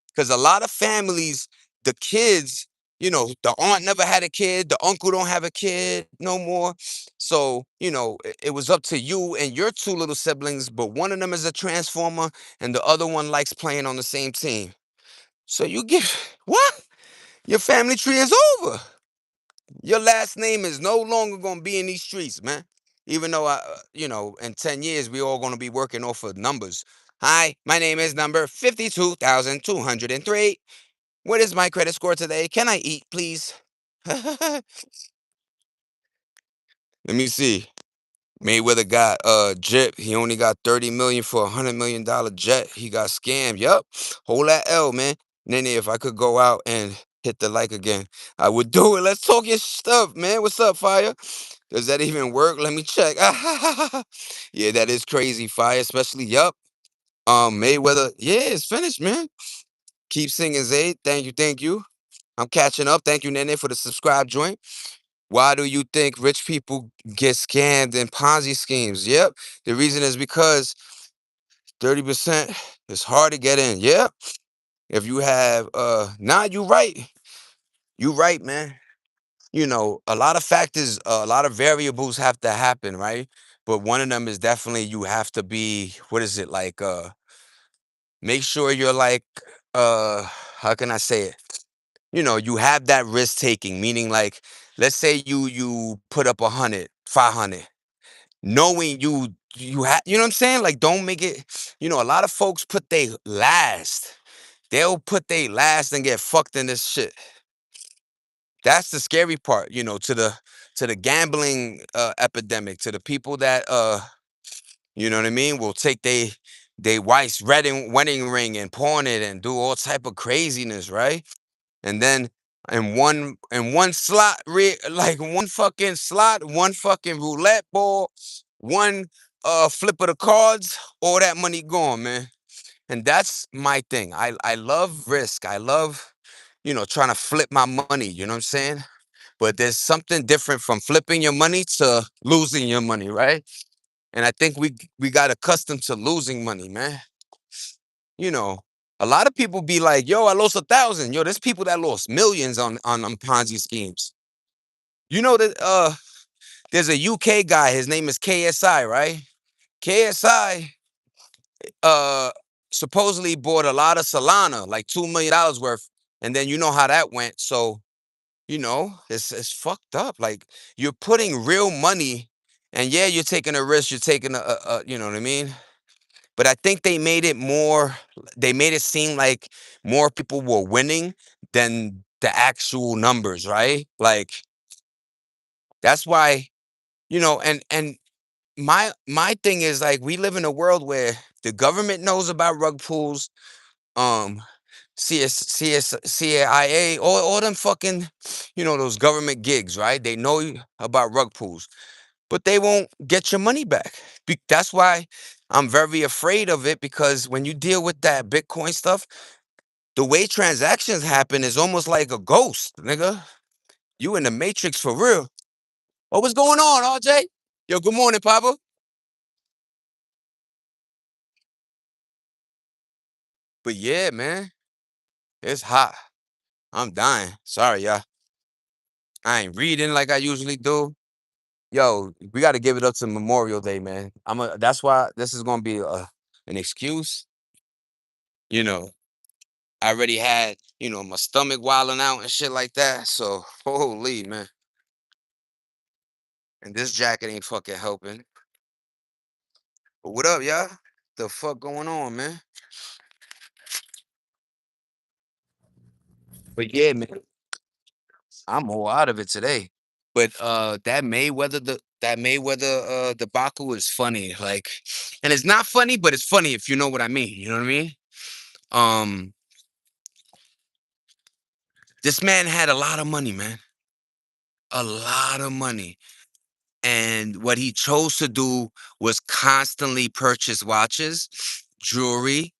Because a lot of families, the kids, the aunt never had a kid, the uncle don't have a kid no more. So, it was up to you and your two little siblings, but one of them is a transformer and the other one likes playing on the same team. So you get what? Your family tree is over. Your last name is no longer gonna be in these streets, man. Even though in 10 years we all gonna be working off of numbers. Hi, my name is number 52,203. What is my credit score today? Can I eat, please? Let me see. Mayweather got Jip. He only got 30 million for $100 million jet. He got scammed. Yup. Hold that L, man. Nene, if I could go out and hit the like again, I would do it. Let's talk your stuff, man. What's up, Fire? Does that even work? Let me check. Yeah, that is crazy, Fire. Especially, yup. Mayweather. Yeah, it's finished, man. Keep singing, Zayd. Thank you, thank you. I'm catching up. Thank you, Nene, for the subscribe joint. Why do you think rich people get scammed in Ponzi schemes? Yep. The reason is because 30% is hard to get in. Yep. If you have you right. You right, man. A lot of factors, a lot of variables have to happen, right? But one of them is definitely you have to be, what is it, like make sure you're like how can I say it? You have that risk taking, meaning like, let's say you put up 100, 500, knowing you have, you know what I'm saying? Like, don't make it, a lot of folks put they last. They'll put they last and get fucked in this shit. That's the scary part, to the gambling epidemic, to the people that You know what I mean? Will take they wife's wedding ring and pawn it and do all type of craziness, right? And then in one slot, like one fucking slot, one fucking roulette ball, one flip of the cards, all that money gone, man. And that's my thing. I love risk. I love, trying to flip my money. You know what I'm saying? But there's something different from flipping your money to losing your money, right? And I think we got accustomed to losing money, man. You know, a lot of people be like, "Yo, I lost 1,000." Yo, there's people that lost millions on Ponzi schemes. You know that there's a UK guy. His name is KSI, right? KSI uh supposedly bought a lot of Solana, like $2 million worth, and then you know how that went. So it's fucked up. Like you're putting real money, and yeah, you're taking a risk. You're taking you know what I mean. But I think they made it seem like more people were winning than the actual numbers, right? Like that's why, and my thing is like we live in a world where the government knows about rug pools, um, CIA, all them fucking, those government gigs, right? They know about rug pools, but they won't get your money back. That's why I'm very afraid of it because when you deal with that Bitcoin stuff, the way transactions happen is almost like a ghost, nigga. You in the matrix for real. Oh, what's going on, RJ? Yo, good morning, Papa. But yeah, man, it's hot. I'm dying. Sorry, y'all. I ain't reading like I usually do. Yo, we got to give it up to Memorial Day, man. That's why this is gonna be an excuse. You know, I already had, my stomach wilding out and shit like that. So holy man. And this jacket ain't fucking helping. But what up, y'all? The fuck going on, man? But yeah, man, I'm all out of it today. But that Mayweather debacle is funny. Like, and it's not funny, but it's funny if you know what I mean. You know what I mean? Um, this man had a lot of money, man. A lot of money. And what he chose to do was constantly purchase watches, jewelry,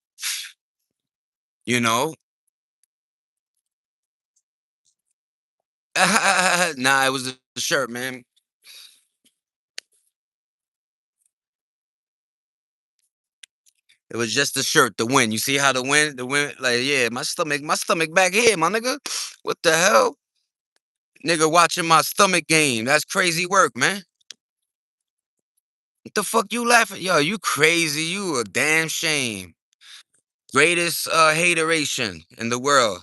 you know. Nah, it was the shirt, man. It was just the shirt, the win. You see how the win, like, yeah, my stomach back here, my nigga. What the hell? Nigga watching my stomach game. That's crazy work, man. What the fuck you laughing? Yo, you crazy. You a damn shame. Greatest hateration in the world.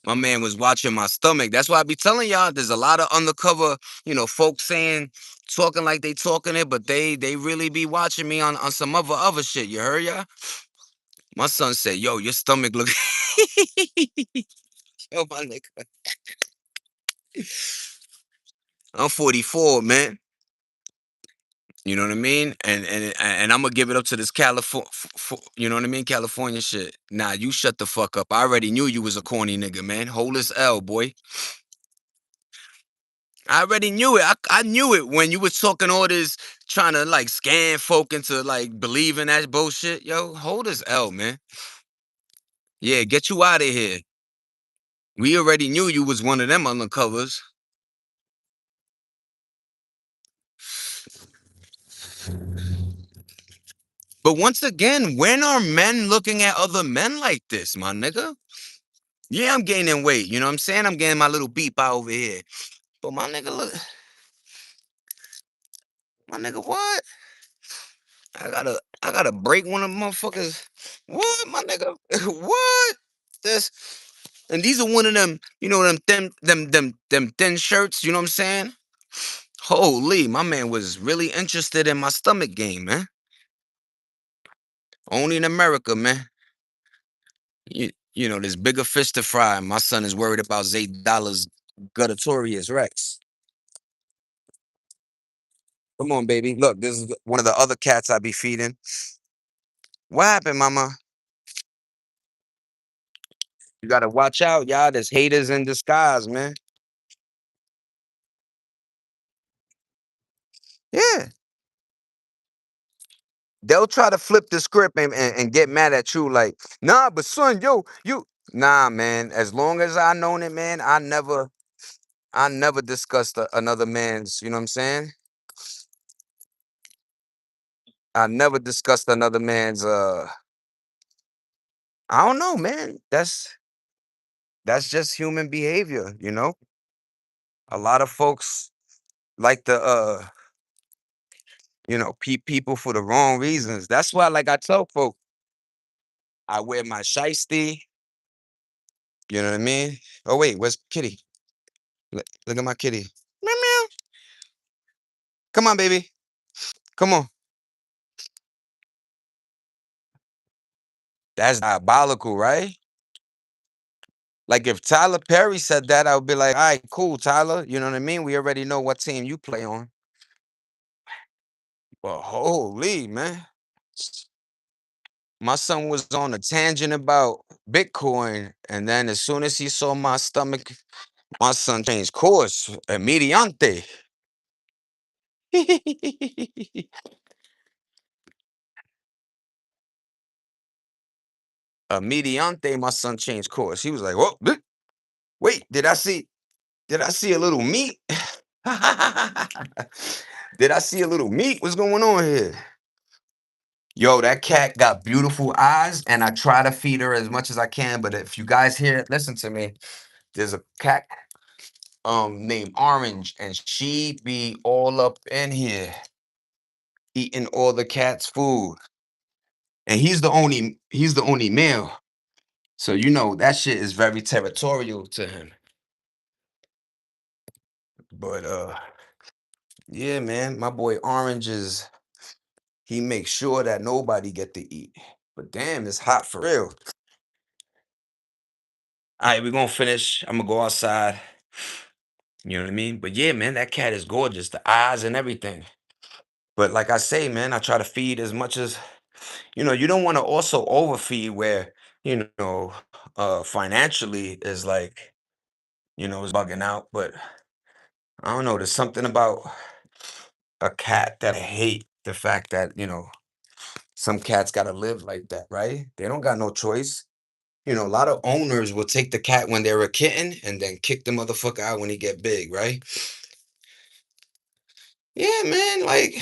My man was watching my stomach. That's why I be telling y'all there's a lot of undercover, folks talking like they talking it, but they really be watching me on some other shit. You heard y'all? My son said, "Yo, your stomach look." Yo, my nigga. I'm 44, man. You know what I mean? And I'm gonna give it up to this California, you know what I mean? California shit. Nah, you shut the fuck up. I already knew you was a corny nigga, man. Hold this L, boy. I already knew it. I knew it when you was talking all this, trying to like scam folk into like believing that bullshit. Yo, hold this L, man. Yeah, get you out of here. We already knew you was one of them undercovers. But once again, when are men looking at other men like this, my nigga? Yeah, I'm gaining weight. You know what I'm saying? I'm getting my little beep out over here. But my nigga, look, my nigga, what? I gotta break one of them motherfuckers. What, my nigga? What? This and these are one of them, them thin shirts. You know what I'm saying? Holy, my man was really interested in my stomach game, man. Only in America, man. You there's bigger fish to fry. My son is worried about Zay Dollars Guttatorius Rex. Come on, baby. Look, this is one of the other cats I be feeding. What happened, mama? You gotta watch out, y'all. There's haters in disguise, man. Yeah. They'll try to flip the script and get mad at you like, nah, but son, yo, you nah, man. As long as I known it, man, I never discussed another man's, you know what I'm saying? I never discussed another man's I don't know, man. That's just human behavior, you know? A lot of folks like to people for the wrong reasons. That's why, like I tell folks, I wear my shiesty, you know what I mean? Oh wait, where's Kitty? Look at my kitty. Meow meow. Come on, baby. Come on. That's diabolical, right? Like if Tyler Perry said that, I would be like, all right, cool, Tyler. You know what I mean? We already know what team you play on. But holy man. My son was on a tangent about Bitcoin, and then as soon as he saw my stomach, my son changed course immediante. Immediante, my son changed course. He was like, "Whoa, wait, did I see a little meat? Did I see a little meat? What's going on here?" Yo, that cat got beautiful eyes, and I try to feed her as much as I can. But if you guys hear it, listen to me. There's a cat named Orange, and she be all up in here eating all the cat's food. And he's the only male. So that shit is very territorial to him. But yeah, man, my boy Orange he makes sure that nobody get to eat. But damn, it's hot for real. All right, we're gonna finish. I'm gonna go outside. You know what I mean? But yeah, man, that cat is gorgeous. The eyes and everything. But like I say, man, I try to feed as much as you don't want to also overfeed where, financially is like, is bugging out. But I don't know, there's something about a cat that I hate the fact that, some cats gotta live like that, right? They don't got no choice. A lot of owners will take the cat when they're a kitten and then kick the motherfucker out when he get big, right? Yeah, man. Like,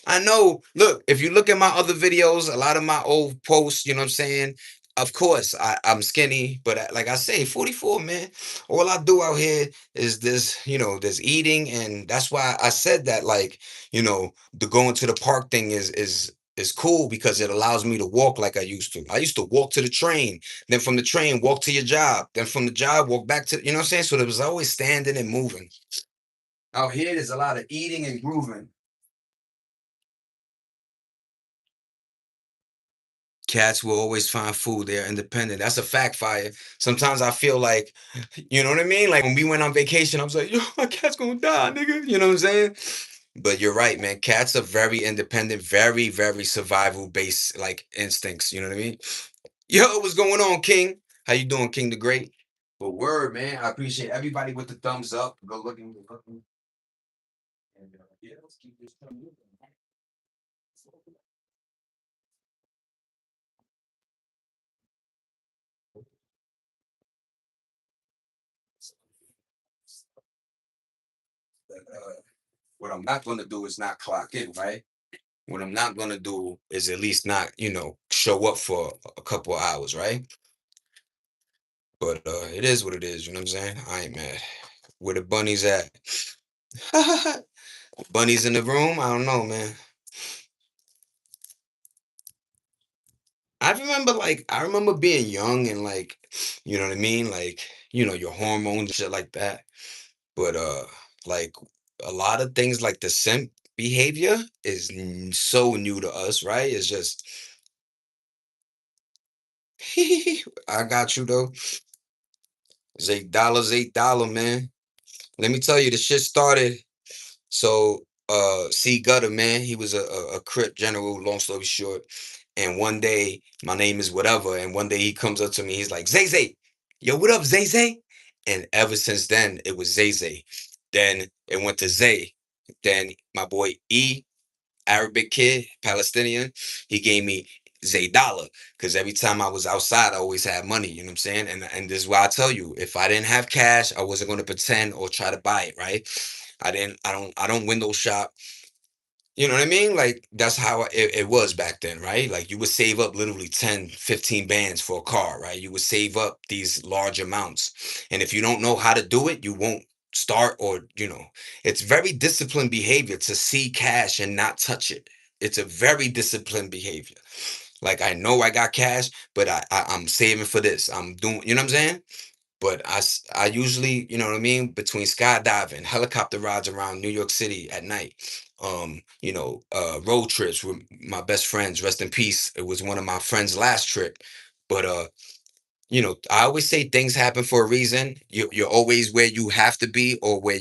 I know. Look, if you look at my other videos, a lot of my old posts, you know what I'm saying? Of course, I'm skinny, but like I say, 44, man. All I do out here is this, there's eating, and that's why I said that, like, the going to the park thing is cool because it allows me to walk like I used to. I used to walk to the train, then from the train, walk to your job, then from the job, walk back to, you know what I'm saying? So there was always standing and moving. Out here, there's a lot of eating and grooving. Cats will always find food. They're independent. That's a fact, fire. Sometimes I feel like, you know what I mean? Like when we went on vacation, I was like, yo, my cat's gonna die, nigga. You know what I'm saying? But you're right, man. Cats are very independent, very, very survival based like instincts. You know what I mean? Yo, what's going on, King? How you doing, King the Great? But word, man. I appreciate everybody with the thumbs up. Go looking, go looking. And yeah, let's keep this coming. What I'm not gonna do is not clock in, right? What I'm not gonna do is at least not, show up for a couple of hours, right? But it is what it is, you know what I'm saying? I ain't mad. Where the bunnies at? Bunnies in the room? I don't know, man. I remember being young and like, you know what I mean? Like, your hormones and shit like that. But like a lot of things like the simp behavior is so new to us, right? It's just I got you though. It's $8, man. Let me tell you, the shit started. So, C Gutter, man, he was a Crip general, long story short. And one day, my name is whatever. And one day he comes up to me, he's like, Zay Zay, yo, what up, Zay Zay? And ever since then, it was Zay Zay. Then it went to Zay. Then my boy E, Arabic kid, Palestinian, he gave me Zaydala because every time I was outside, I always had money. You know what I'm saying? And this is why I tell you, if I didn't have cash, I wasn't going to pretend or try to buy it. Right? I don't window shop. You know what I mean? Like that's how it was back then, right? Like you would save up literally 10, 15 bands for a car, right? You would save up these large amounts. And if you don't know how to do it, you won't start or, it's very disciplined behavior to see cash and not touch it. It's a very disciplined behavior. Like I know I got cash, but I'm saving for this. I'm doing, you know what I'm saying? But I usually, you know what I mean, between skydiving, helicopter rides around New York City at night, road trips with my best friends, rest in peace. It was one of my friends' last trip. But I always say things happen for a reason. You're always where you have to be or where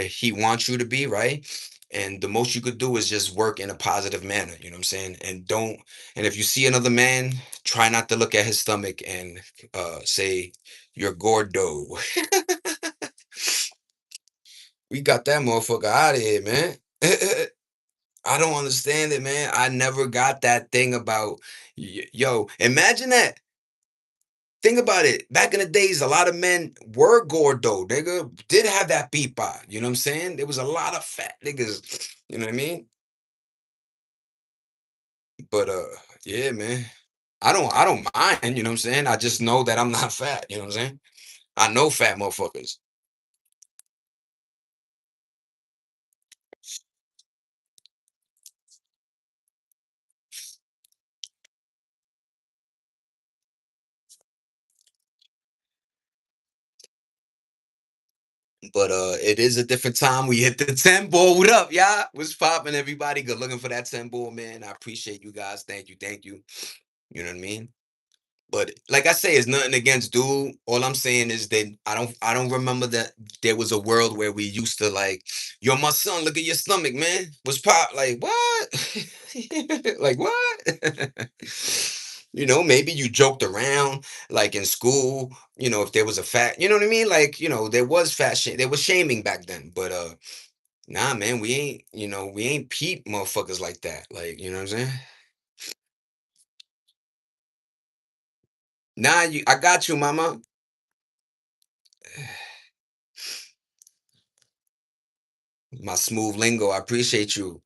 he wants you to be, right? And the most you could do is just work in a positive manner, you know what I'm saying? And if you see another man, try not to look at his stomach and say, you're gordo. We got that motherfucker out of here, man. I don't understand it, man. I never got that thing about, yo, imagine that. Think about it. Back in the days, a lot of men were gordo, nigga. Did have that peepa. You know what I'm saying? There was a lot of fat niggas. You know what I mean? But yeah, man. I don't mind, you know what I'm saying? I just know that I'm not fat, you know what I'm saying? I know fat motherfuckers. But it is a different time. We hit the 10 ball. What up, y'all? What's popping, everybody? Good looking for that 10 ball, man. I appreciate you guys. Thank you, thank you. You know what I mean? But like I say, it's nothing against dude. All I'm saying is that I don't remember that there was a world where we used to like, yo, my son, look at your stomach, man. What's pop? Like what? Like what? Maybe you joked around like in school, if there was a fat, you know what I mean? Like, there was there was shaming back then. But nah, man, we ain't peep motherfuckers like that. Like, you know what I'm saying? Nah, I got you, mama. My smooth lingo. I appreciate you.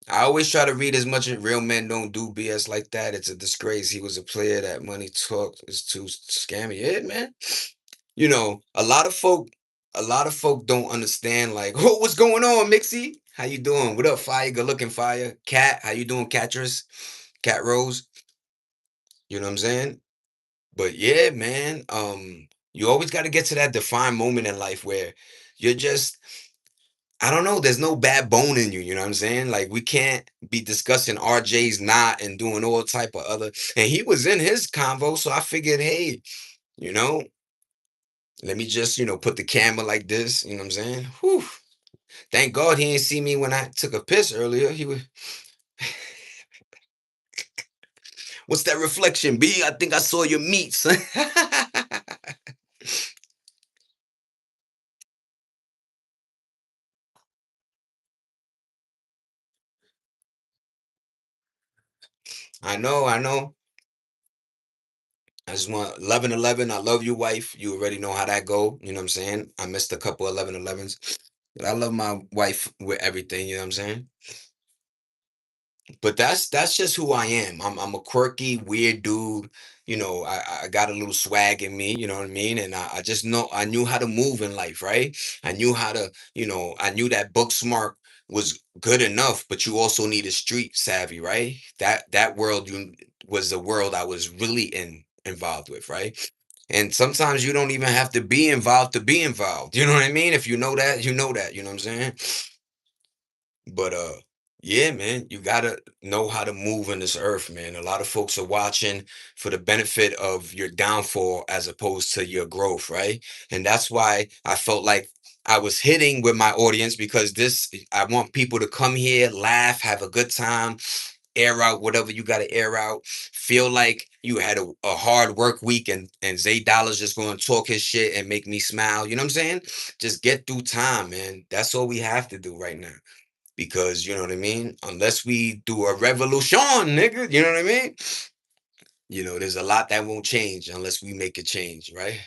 I always try to read as much as real men don't do BS like that. It's a disgrace. He was a player that money talk is too scammy. Yeah, man. A lot of folk don't understand like, oh, what's going on, Mixie? How you doing? What up, Fire? Good looking Fire. Cat, how you doing, Catress? Cat Rose. You know what I'm saying? But yeah, man. You always got to get to that defined moment in life where you're just I don't know. There's no bad bone in you. You know what I'm saying? Like we can't be discussing RJ's not and doing all type of other. And he was in his convo, so I figured, hey, you know, let me just put the camera like this. You know what I'm saying? Whew. Thank God he didn't see me when I took a piss earlier. He was, what's that reflection, B? I think I saw your meats. I know, I know. I just want 11-11. I love you, wife. You already know how that go. You know what I'm saying? I missed a couple 11-11s. But I love my wife with everything, you know what I'm saying? But that's just who I am. I'm a quirky, weird dude. I got a little swag in me, you know what I mean? And I just know I knew how to move in life, right? I knew how to, I knew that book smart was good enough, but you also needed street savvy, right? That world was the world I was really involved with, right? And sometimes you don't even have to be involved to be involved. You know what I mean? If you know that, you know that, you know what I'm saying? But Yeah, man, you gotta know how to move in this earth, man. A lot of folks are watching for the benefit of your downfall as opposed to your growth, right? And that's why I felt like I was hitting with my audience because I want people to come here, laugh, have a good time, air out whatever you got to air out. Feel like you had a hard work week, and Zay Dollars just going to talk his shit and make me smile. You know what I'm saying? Just get through time, man. That's all we have to do right now. Because you know what I mean? Unless we do a revolution, nigga, you know what I mean? There's a lot that won't change unless we make a change, right?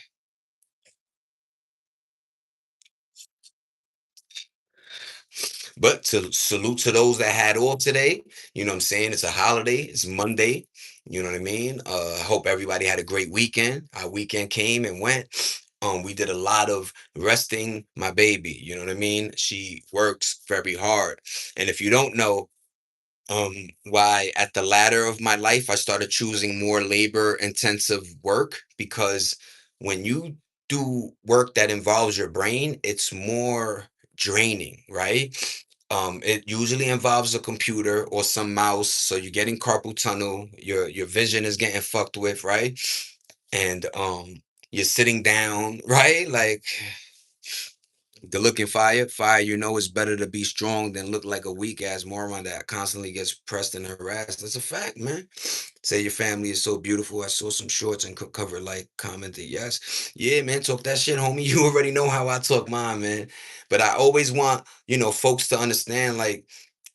But to salute to those that had all today, you know what I'm saying? It's a holiday, it's Monday, you know what I mean? I hope everybody had a great weekend. Our weekend came and went. We did a lot of resting my baby, you know what I mean? She works very hard. And if you don't know, why at the latter of my life I started choosing more labor intensive work, because when you do work that involves your brain, it's more draining, right? It usually involves a computer or some mouse, so you're getting carpal tunnel, your vision is getting fucked with, right? And you're sitting down, right? Like, the looking fire, it's better to be strong than look like a weak ass moron that constantly gets pressed and harassed. That's a fact, man. Say your family is so beautiful. I saw some shorts and cover like commented. Yes. Yeah, man. Talk that shit, homie. You already know how I talk mine, man. But I always want, folks to understand, like,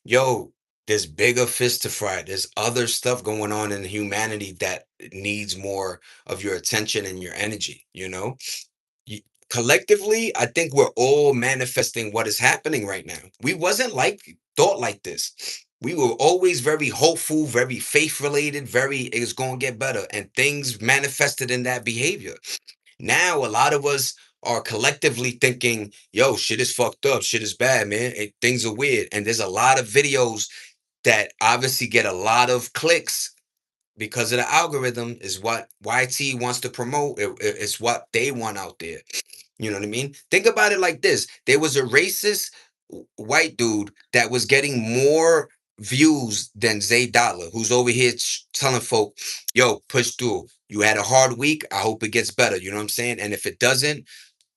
yo, there's bigger fish to fry. There's other stuff going on in humanity that needs more of your attention and your energy, y- collectively, I think we're all manifesting what is happening right now. We wasn't like thought like this. We were always very hopeful, very faith related, very it's gonna get better, and things manifested in that behavior. Now a lot of us are collectively thinking, yo, shit is fucked up, shit is bad, man. Things are weird. And there's a lot of videos that obviously get a lot of clicks because of the algorithm, is what YT wants to promote. It's what they want out there. You know what I mean? Think about it like this. There was a racist white dude that was getting more views than Zay Dollar, who's over here telling folk, yo, push through. You had a hard week. I hope it gets better. You know what I'm saying? And if it doesn't,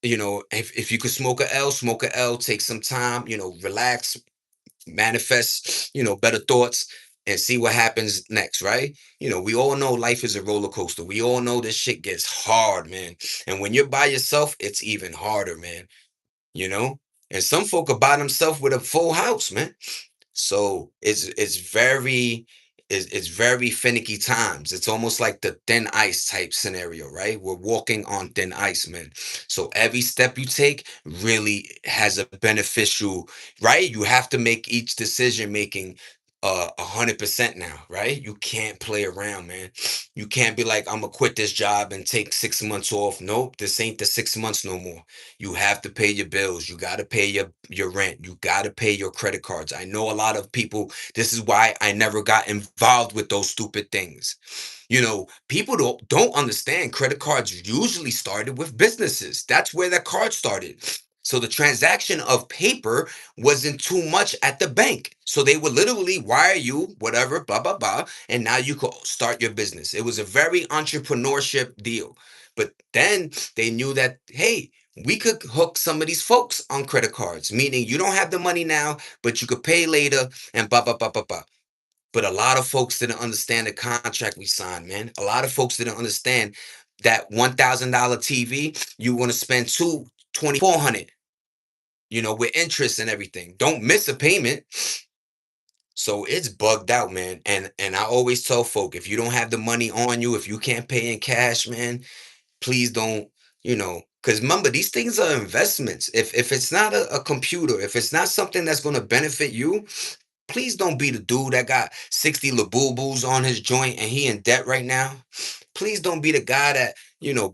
if you could smoke a L, take some time, relax, manifest, better thoughts, and see what happens next, right? We all know life is a roller coaster. We all know this shit gets hard, man. And when you're by yourself, it's even harder, man. You know? And some folk are by themselves with a full house, man. So it's very finicky times. It's almost like the thin ice type scenario, right? We're walking on thin ice, man. So every step you take really has a beneficial, right? You have to make each decision making 100% now, right? You can't play around, man. You can't be like, I'm gonna quit this job and take 6 months off. Nope, this ain't the 6 months no more. You have to pay your bills. You got to pay your rent. You got to pay your credit cards. I know a lot of people. This is why I never got involved with those stupid things. People don't understand credit cards usually started with businesses. That's where that card started. So the transaction of paper wasn't too much at the bank. So they would literally wire you whatever, blah blah blah, and now you could start your business. It was a very entrepreneurship deal. But then they knew that, hey, we could hook some of these folks on credit cards, meaning you don't have the money now, but you could pay later and blah, blah, blah, blah, blah. But a lot of folks didn't understand the contract we signed, man. A lot of folks didn't understand that $1,000 TV, you want to spend 2,400, with interest and everything. Don't miss a payment. So it's bugged out, man. And I always tell folk, if you don't have the money on you, if you can't pay in cash, man, please don't, because remember, these things are investments. If it's not a computer, if it's not something that's going to benefit you, please don't be the dude that got 60 labubus on his joint and he in debt right now. Please don't be the guy that,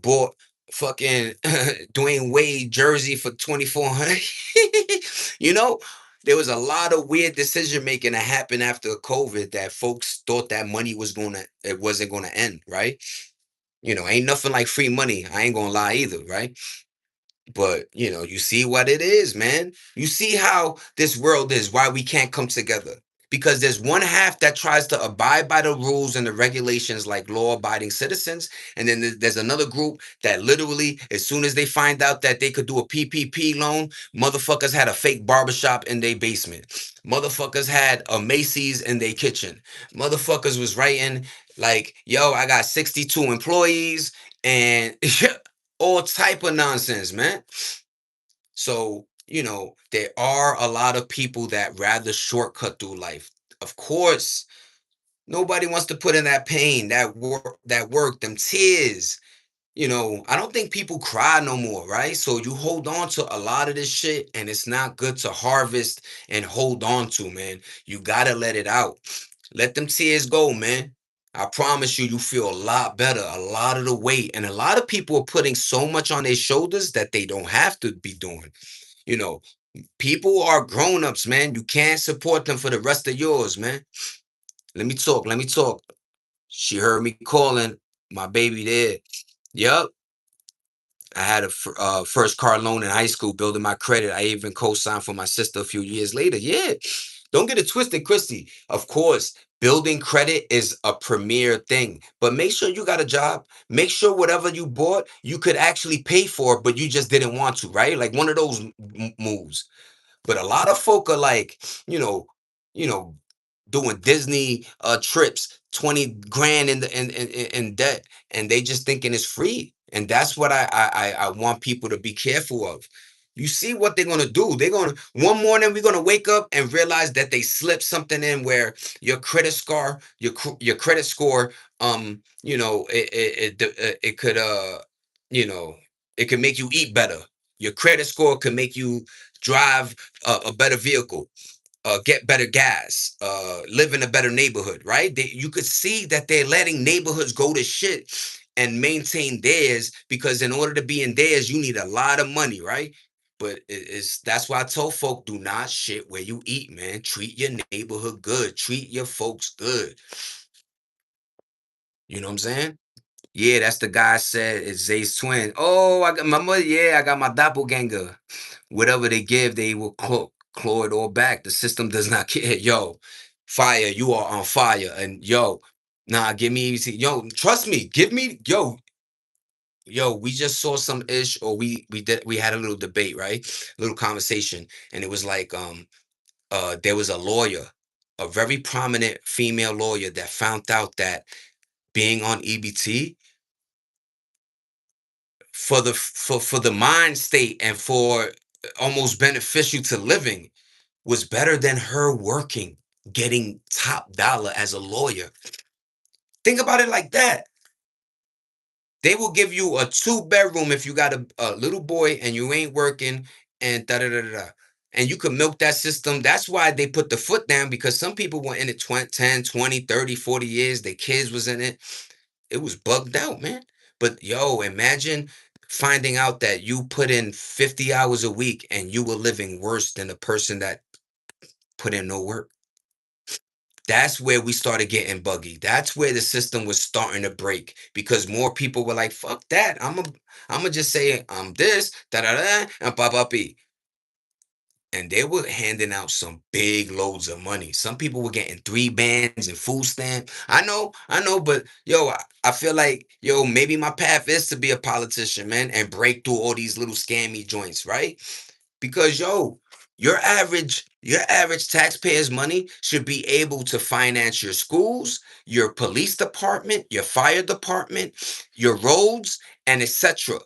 bought fucking Dwayne Wade jersey for 2,400. you know, there was a lot of weird decision making that happened after COVID that folks thought that money it wasn't gonna end, right? Ain't nothing like free money. I ain't gonna lie either, right? But you see what it is, man. You see how this world is, why we can't come together. because there's one half that tries to abide by the rules and the regulations like law-abiding citizens, and then there's another group that literally, as soon as they find out that they could do a PPP loan, motherfuckers had a fake barbershop in their basement. Motherfuckers had a Macy's in their kitchen. Motherfuckers was writing like, yo, I got 62 employees and all type of nonsense, man. So, there are a lot of people that rather shortcut through life. Of course, nobody wants to put in that pain, that work, them tears. I don't think people cry no more, right? So you hold on to a lot of this shit, and it's not good to harvest and hold on to, man. You gotta let it out. Let them tears go, man. I promise you, you feel a lot better. A lot of the weight, and a lot of people are putting so much on their shoulders that they don't have to be doing. You know, People are grown-ups, man. You can't support them for the rest of yours, man. Let me talk. Let me talk. She heard me calling my baby there. Yup. I had a first car loan in high school, building my credit. I even co-signed for my sister a few years later. Yeah. Don't get it twisted, Christy. Of course, building credit is a premier thing, but make sure you got a job. Make sure whatever you bought, you could actually pay for, but you just didn't want to, right? Like one of those moves. But a lot of folk are like, you know, you know, doing Disney trips, 20 grand in debt, and they just thinking it's free. And that's what I want people to be careful of. You see what they're gonna do. They're gonna one morning we're gonna wake up and realize that they slipped something in where your credit score, it could you know, it could make you eat better. Your credit score could make you drive a better vehicle, get better gas, live in a better neighborhood, right? You could see that they're letting neighborhoods go to shit and maintain theirs, because in order to be in theirs, you need a lot of money, right? But that's why I tell folk, do not shit where you eat, man. Treat your neighborhood good. Treat your folks good. You know what I'm saying? Yeah, that's the guy said it's Zay's twin. Oh, I got my mother. Yeah, I got my doppelganger. Whatever they give, they will claw it all back. The system does not care. Yo, fire, you are on fire. And yo, nah, give me easy. Yo, trust me, give me, we just saw some ish, or we had a little debate, right? A little conversation. And it was like, there was a lawyer, a very prominent female lawyer, that found out that being on EBT for the mind state and for almost beneficial to living was better than her working, getting top dollar as a lawyer. Think about it like that. They will give you a two-bedroom if you got a little boy and you ain't working, and da da da da. Da. And you can milk that system. That's why they put the foot down, because some people were in it 20, 10, 20, 30, 40 years. Their kids was in it. It was bugged out, man. But yo, imagine finding out that you put in 50 hours a week and you were living worse than the person that put in no work. That's where we started getting buggy. That's where the system was starting to break, because more people were like, "Fuck that! I'm gonna just say I'm this da da da and pa pa pi." And they were handing out some big loads of money. Some people were getting 3 bands and food stamp. I know, but yo, I feel like maybe my path is to be a politician, man, and break through all these little scammy joints, right? Because your average taxpayer's money should be able to finance your schools, your police department, your fire department, your roads, and etc.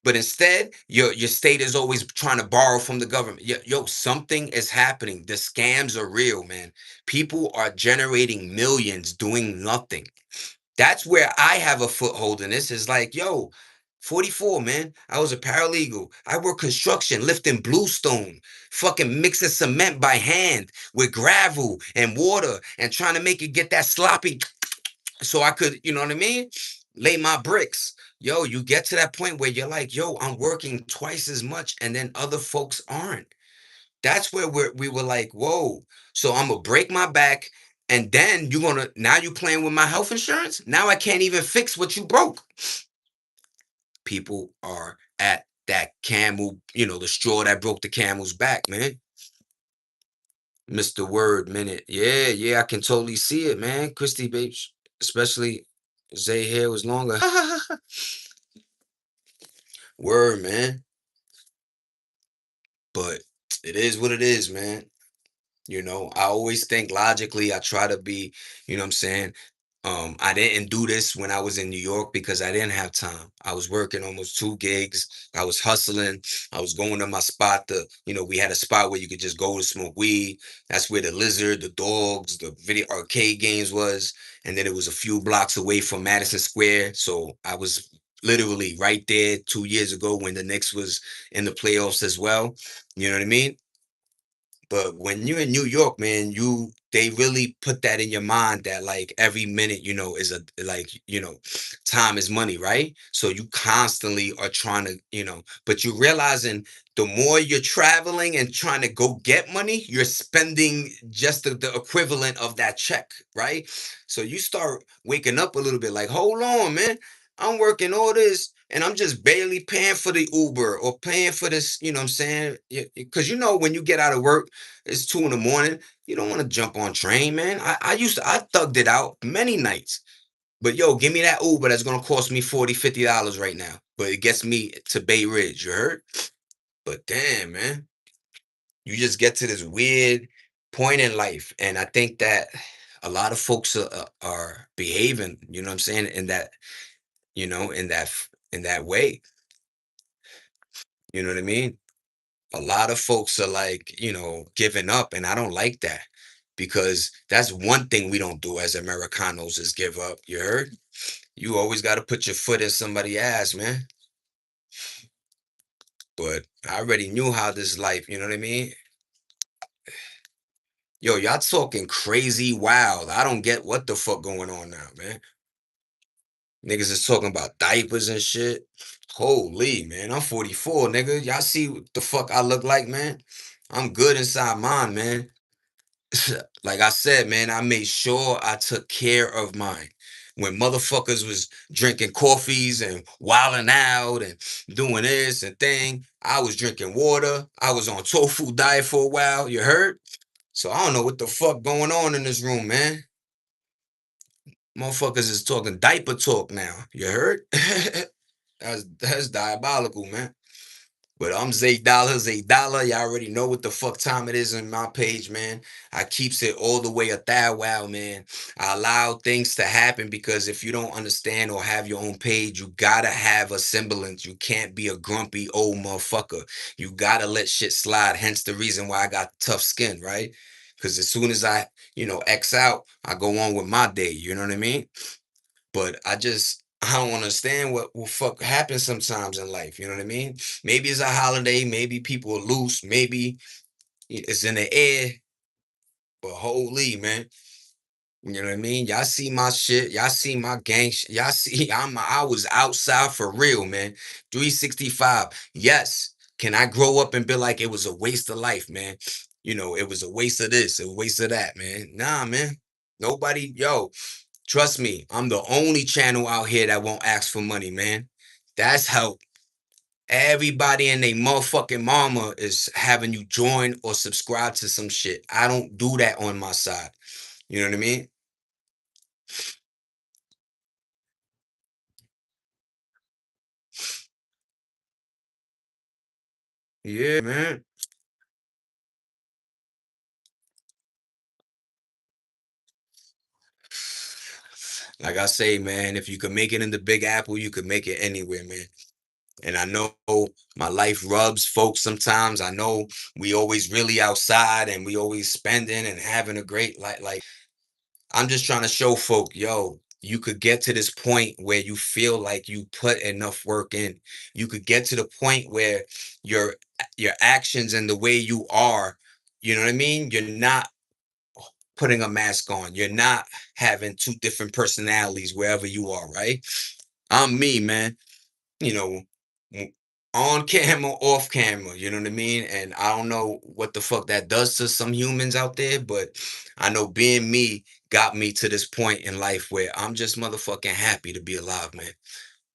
But instead, your state is always trying to borrow from the government. Something is happening. The scams are real, man. People are generating millions doing nothing. That's where I have a foothold in this. Is like, 44, man. I was a paralegal. I work construction, lifting bluestone, fucking mixing cement by hand with gravel and water and trying to make it get that sloppy so I could, you know what I mean? Lay my bricks. You get to that point where you're like, I'm working twice as much, and then other folks aren't. That's where we were like, whoa. So I'm gonna break my back, and then now you playing with my health insurance. Now I can't even fix what you broke. People are at that camel, the straw that broke the camel's back, man. Mr. Word Minute. Yeah, yeah, I can totally see it, man. Christy Babes, especially Zay hair was longer. Word, man. But it is what it is, man. I always think logically. I try to be, you know what I'm saying? I didn't do this when I was in New York because I didn't have time. I was working almost two gigs. I was hustling. I was going to my spot. We had a spot where you could just go to smoke weed. That's where the lizard, the dogs, the video arcade games was. And then it was a few blocks away from Madison Square. So I was literally right there 2 years ago when the Knicks was in the playoffs as well. You know what I mean? But when you're in New York, man, they really put that in your mind that like every minute, is a like, time is money, right? So you constantly are trying to, but you're realizing the more you're traveling and trying to go get money, you're spending just the equivalent of that check, right? So you start waking up a little bit like, hold on, man. I'm working all this and I'm just barely paying for the Uber or paying for this, you know what I'm saying? Because when you get out of work, it's 2 in the morning. You don't want to jump on train, man. I thugged it out many nights. But yo, give me that Uber that's gonna cost me $40, $50 right now. But it gets me to Bay Ridge, you heard? But damn, man, you just get to this weird point in life. And I think that a lot of folks are behaving, you know what I'm saying, in that way. You know what I mean? A lot of folks are like, giving up, and I don't like that because that's one thing we don't do as Americanos is give up. You heard? You always got to put your foot in somebody's ass, man. But I already knew how this life, you know what I mean? Yo, y'all talking crazy wild. I don't get what the fuck going on now, man. Niggas is talking about diapers and shit. Holy, man, I'm 44, nigga. Y'all see what the fuck I look like, man? I'm good inside mine, man. Like I said, man, I made sure I took care of mine. When motherfuckers was drinking coffees and wilding out and doing this and thing, I was drinking water. I was on tofu diet for a while. You heard? So I don't know what the fuck going on in this room, man. Motherfuckers is talking diaper talk now. You heard? That's diabolical, man. But I'm Zay Dollar, Zay Dollar. Y'all already know what the fuck time it is on my page, man. I keeps it all the way a thou wow, man. I allow things to happen because if you don't understand or have your own page, you gotta have a semblance. You can't be a grumpy old motherfucker. You gotta let shit slide. Hence the reason why I got tough skin, right? Because as soon as X out, I go on with my day. You know what I mean? But I don't understand what fuck happens sometimes in life. You know what I mean? Maybe it's a holiday. Maybe people are loose. Maybe it's in the air. But holy man, you know what I mean? Y'all see my shit. Y'all see my gang. Y'all see I was outside for real, man. 365. Yes. Can I grow up and be like it was a waste of life, man? It was a waste of this, a waste of that, man. Nah, man. Nobody, yo, trust me, I'm the only channel out here that won't ask for money, man. That's how everybody and they motherfucking mama is having you join or subscribe to some shit. I don't do that on my side. You know what I mean? Yeah, man. Like I say, man, if you could make it in the Big Apple, you could make it anywhere, man. And I know my life rubs folks sometimes. I know we always really outside and we always spending and having a great like I'm just trying to show folk, yo, you could get to this point where you feel like you put enough work in. You could get to the point where your your actions and the way you are, you know what I mean? You're not putting a mask on. You're not having two different personalities wherever you are, right? I'm me, man. You know, on camera, off camera, you know what I mean? And I don't know what the fuck that does to some humans out there, but I know being me got me to this point in life where I'm just motherfucking happy to be alive, man.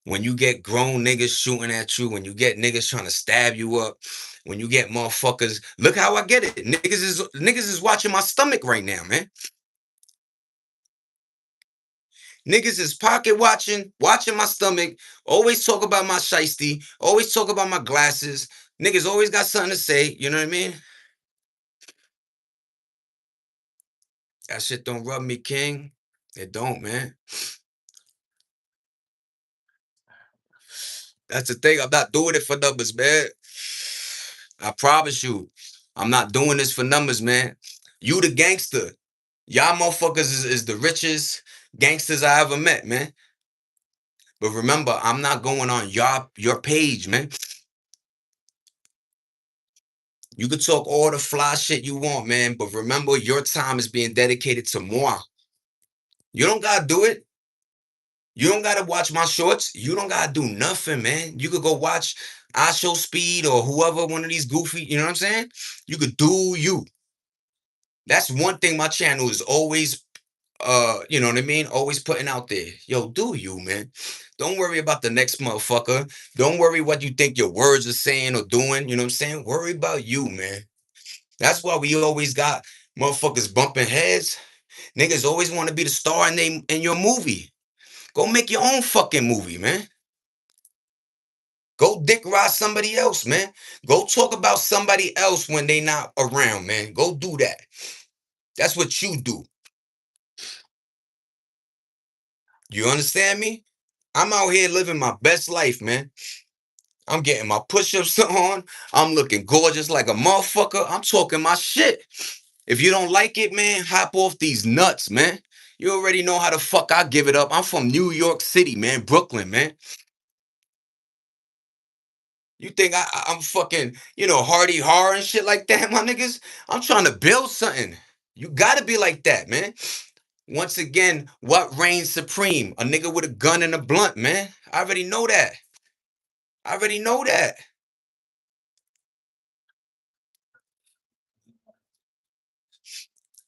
When you get grown niggas shooting at you, when you get niggas trying to stab you up, when you get motherfuckers, look how I get it. Niggas is watching my stomach right now, man. Niggas is pocket watching my stomach, always talk about my shiesty, always talk about my glasses. Niggas always got something to say, you know what I mean? That shit don't rub me, king. It don't, man. That's the thing. I'm not doing it for numbers, man. I promise you. I'm not doing this for numbers, man. You the gangster. Y'all motherfuckers is the richest gangsters I ever met, man. But remember, I'm not going on your page, man. You can talk all the fly shit you want, man. But remember, your time is being dedicated to moi. You don't gotta do it. You don't gotta watch my shorts. You don't gotta do nothing, man. You could go watch I Show Speed or whoever, one of these goofy, you know what I'm saying? You could do you. That's one thing my channel is always you know what I mean? Always putting out there. Yo, do you, man. Don't worry about the next motherfucker. Don't worry what you think your words are saying or doing. You know what I'm saying? Worry about you, man. That's why we always got motherfuckers bumping heads. Niggas always want to be the star in your movie. Go make your own fucking movie, man. Go dick ride somebody else, man. Go talk about somebody else when they not around, man. Go do that. That's what you do. You understand me? I'm out here living my best life, man. I'm getting my push-ups on. I'm looking gorgeous like a motherfucker. I'm talking my shit. If you don't like it, man, hop off these nuts, man. You already know how the fuck I give it up. I'm from New York City, man. Brooklyn, man. You think I'm fucking, Hardy Horror and shit like that, my niggas? I'm trying to build something. You gotta be like that, man. Once again, what reigns supreme? A nigga with a gun and a blunt, man. I already know that. I already know that.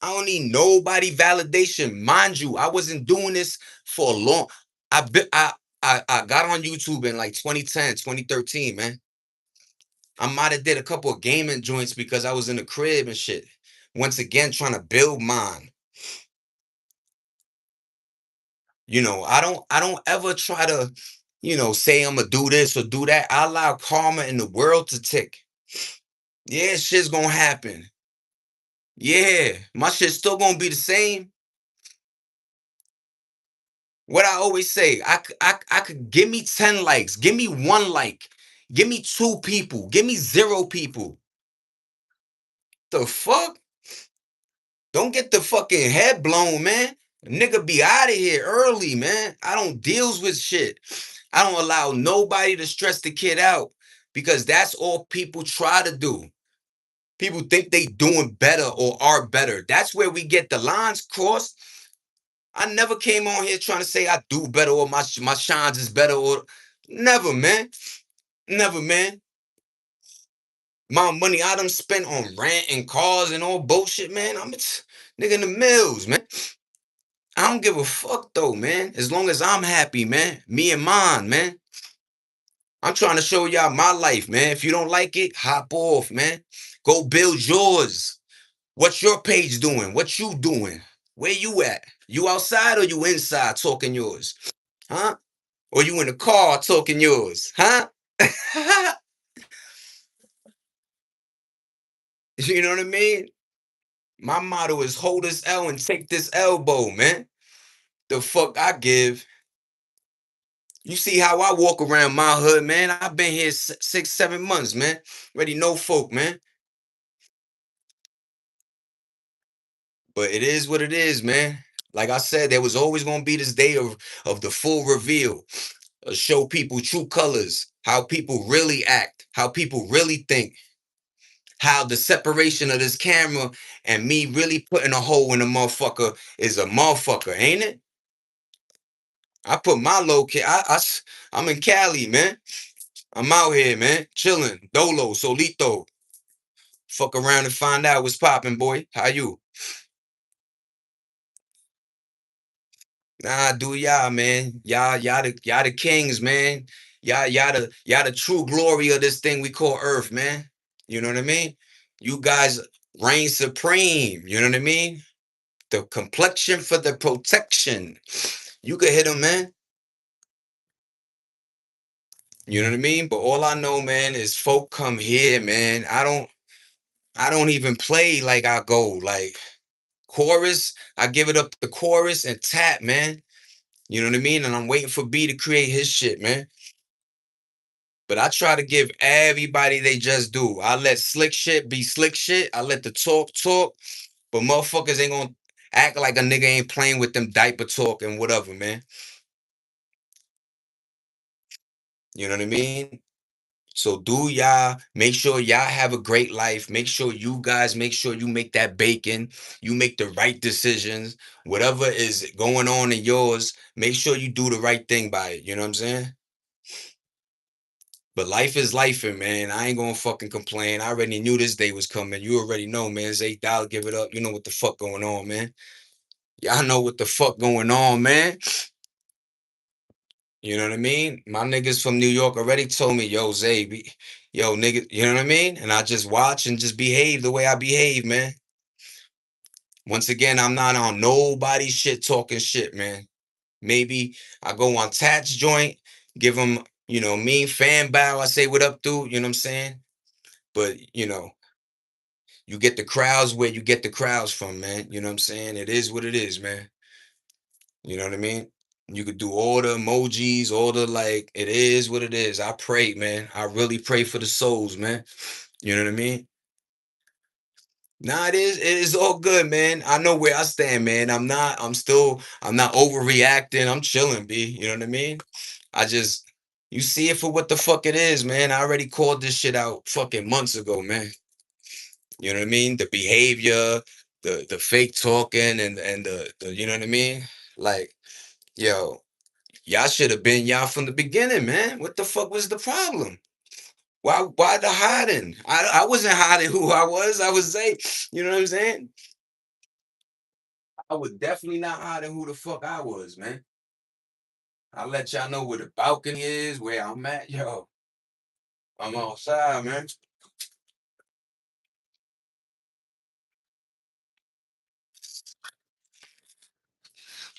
I don't need nobody validation. Mind you, I wasn't doing this for a long. I got on YouTube in like 2010, 2013, man. I might have did a couple of gaming joints because I was in the crib and shit. Once again, trying to build mine. I don't ever try to, say I'm gonna do this or do that. I allow karma in the world to tick. Yeah, shit's gonna happen. Yeah, my shit's still gonna be the same. What I always say, I could give me 10 likes, give me one like, give me two people, give me zero people. The fuck? Don't get the fucking head blown, man. Nigga be out of here early, man. I don't deals with shit. I don't allow nobody to stress the kid out because that's all people try to do. People think they doing better or are better. That's where we get the lines crossed. I never came on here trying to say I do better or my shines is better or never, man. Never, man. My money I done spent on rent and cars and all bullshit, man. Nigga in the mills, man. I don't give a fuck though, man. As long as I'm happy, man. Me and mine, man. I'm trying to show y'all my life, man. If you don't like it, hop off, man. Go build yours. What's your page doing? What you doing? Where you at? You outside or you inside talking yours? Huh? Or you in the car talking yours? Huh? You know what I mean? My motto is hold this L and take this elbow, man. The fuck I give. You see how I walk around my hood, man. I've been here 6, 7 months, man. Ready know folk, man. But it is what it is, man. Like I said, there was always gonna be this day of the full reveal. Show people true colors, how people really act, how people really think, how the separation of this camera and me really putting a hole in a motherfucker is a motherfucker, ain't it? I put my I'm in Cali, man. I'm out here, man, chilling, dolo, solito. Fuck around and find out what's popping, boy. How you? Nah, do y'all, man. Y'all the kings, man. Y'all the true glory of this thing we call Earth, man. You know what I mean? You guys reign supreme. You know what I mean? The complexion for the protection. You could hit them, man. You know what I mean? But all I know, man, is folk come here, man. I don't even play like I go. Like chorus, I give it up the chorus and tap, man. You know what I mean? And I'm waiting for B to create his shit, man. But I try to give everybody they just do. I let slick shit be slick shit. I let the talk talk. But motherfuckers ain't gonna act like a nigga ain't playing with them diaper talk and whatever, man. You know what I mean? So do y'all make sure y'all have a great life. Make sure you guys make sure you make that bacon. You make the right decisions. Whatever is going on in yours, make sure you do the right thing by it. You know what I'm saying? But life is life, man. I ain't gonna fucking complain. I already knew this day was coming. You already know, man. It's $8. Give it up. You know what the fuck going on, man. Y'all know what the fuck going on, man. You know what I mean? My niggas from New York already told me, yo, Zay, yo, nigga, you know what I mean? And I just watch and just behave the way I behave, man. Once again, I'm not on nobody shit talking shit, man. Maybe I go on Tats joint, give them, me, fan bow. I say what up, dude. You know what I'm saying? But, you get the crowds where you get the crowds from, man. You know what I'm saying? It is what it is, man. You know what I mean? You could do all the emojis, all the like, it is what it is. I pray, man. I really pray for the souls, man. You know what I mean? Nah, it is all good, man. I know where I stand, man. I'm not overreacting. I'm chilling, B. You know what I mean? I just, you see it for what the fuck it is, man. I already called this shit out fucking months ago, man. You know what I mean? The behavior, the fake talking and the you know what I mean? Like, yo, y'all should have been y'all from the beginning, man. What the fuck was the problem? Why the hiding? I wasn't hiding who I was. I was saying, you know what I'm saying? I was definitely not hiding who the fuck I was, man. I let y'all know where the balcony is, where I'm at, yo. I'm outside, man.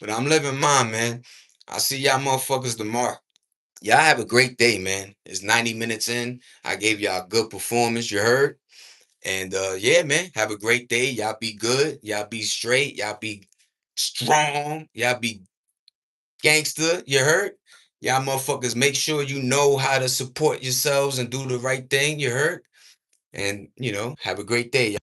But I'm living mine, man. I see y'all motherfuckers tomorrow. Y'all have a great day, man. It's 90 minutes in. I gave y'all a good performance, you heard? And yeah, man, have a great day. Y'all be good. Y'all be straight. Y'all be strong. Y'all be gangster, you heard? Y'all motherfuckers make sure you know how to support yourselves and do the right thing, you heard? And, have a great day.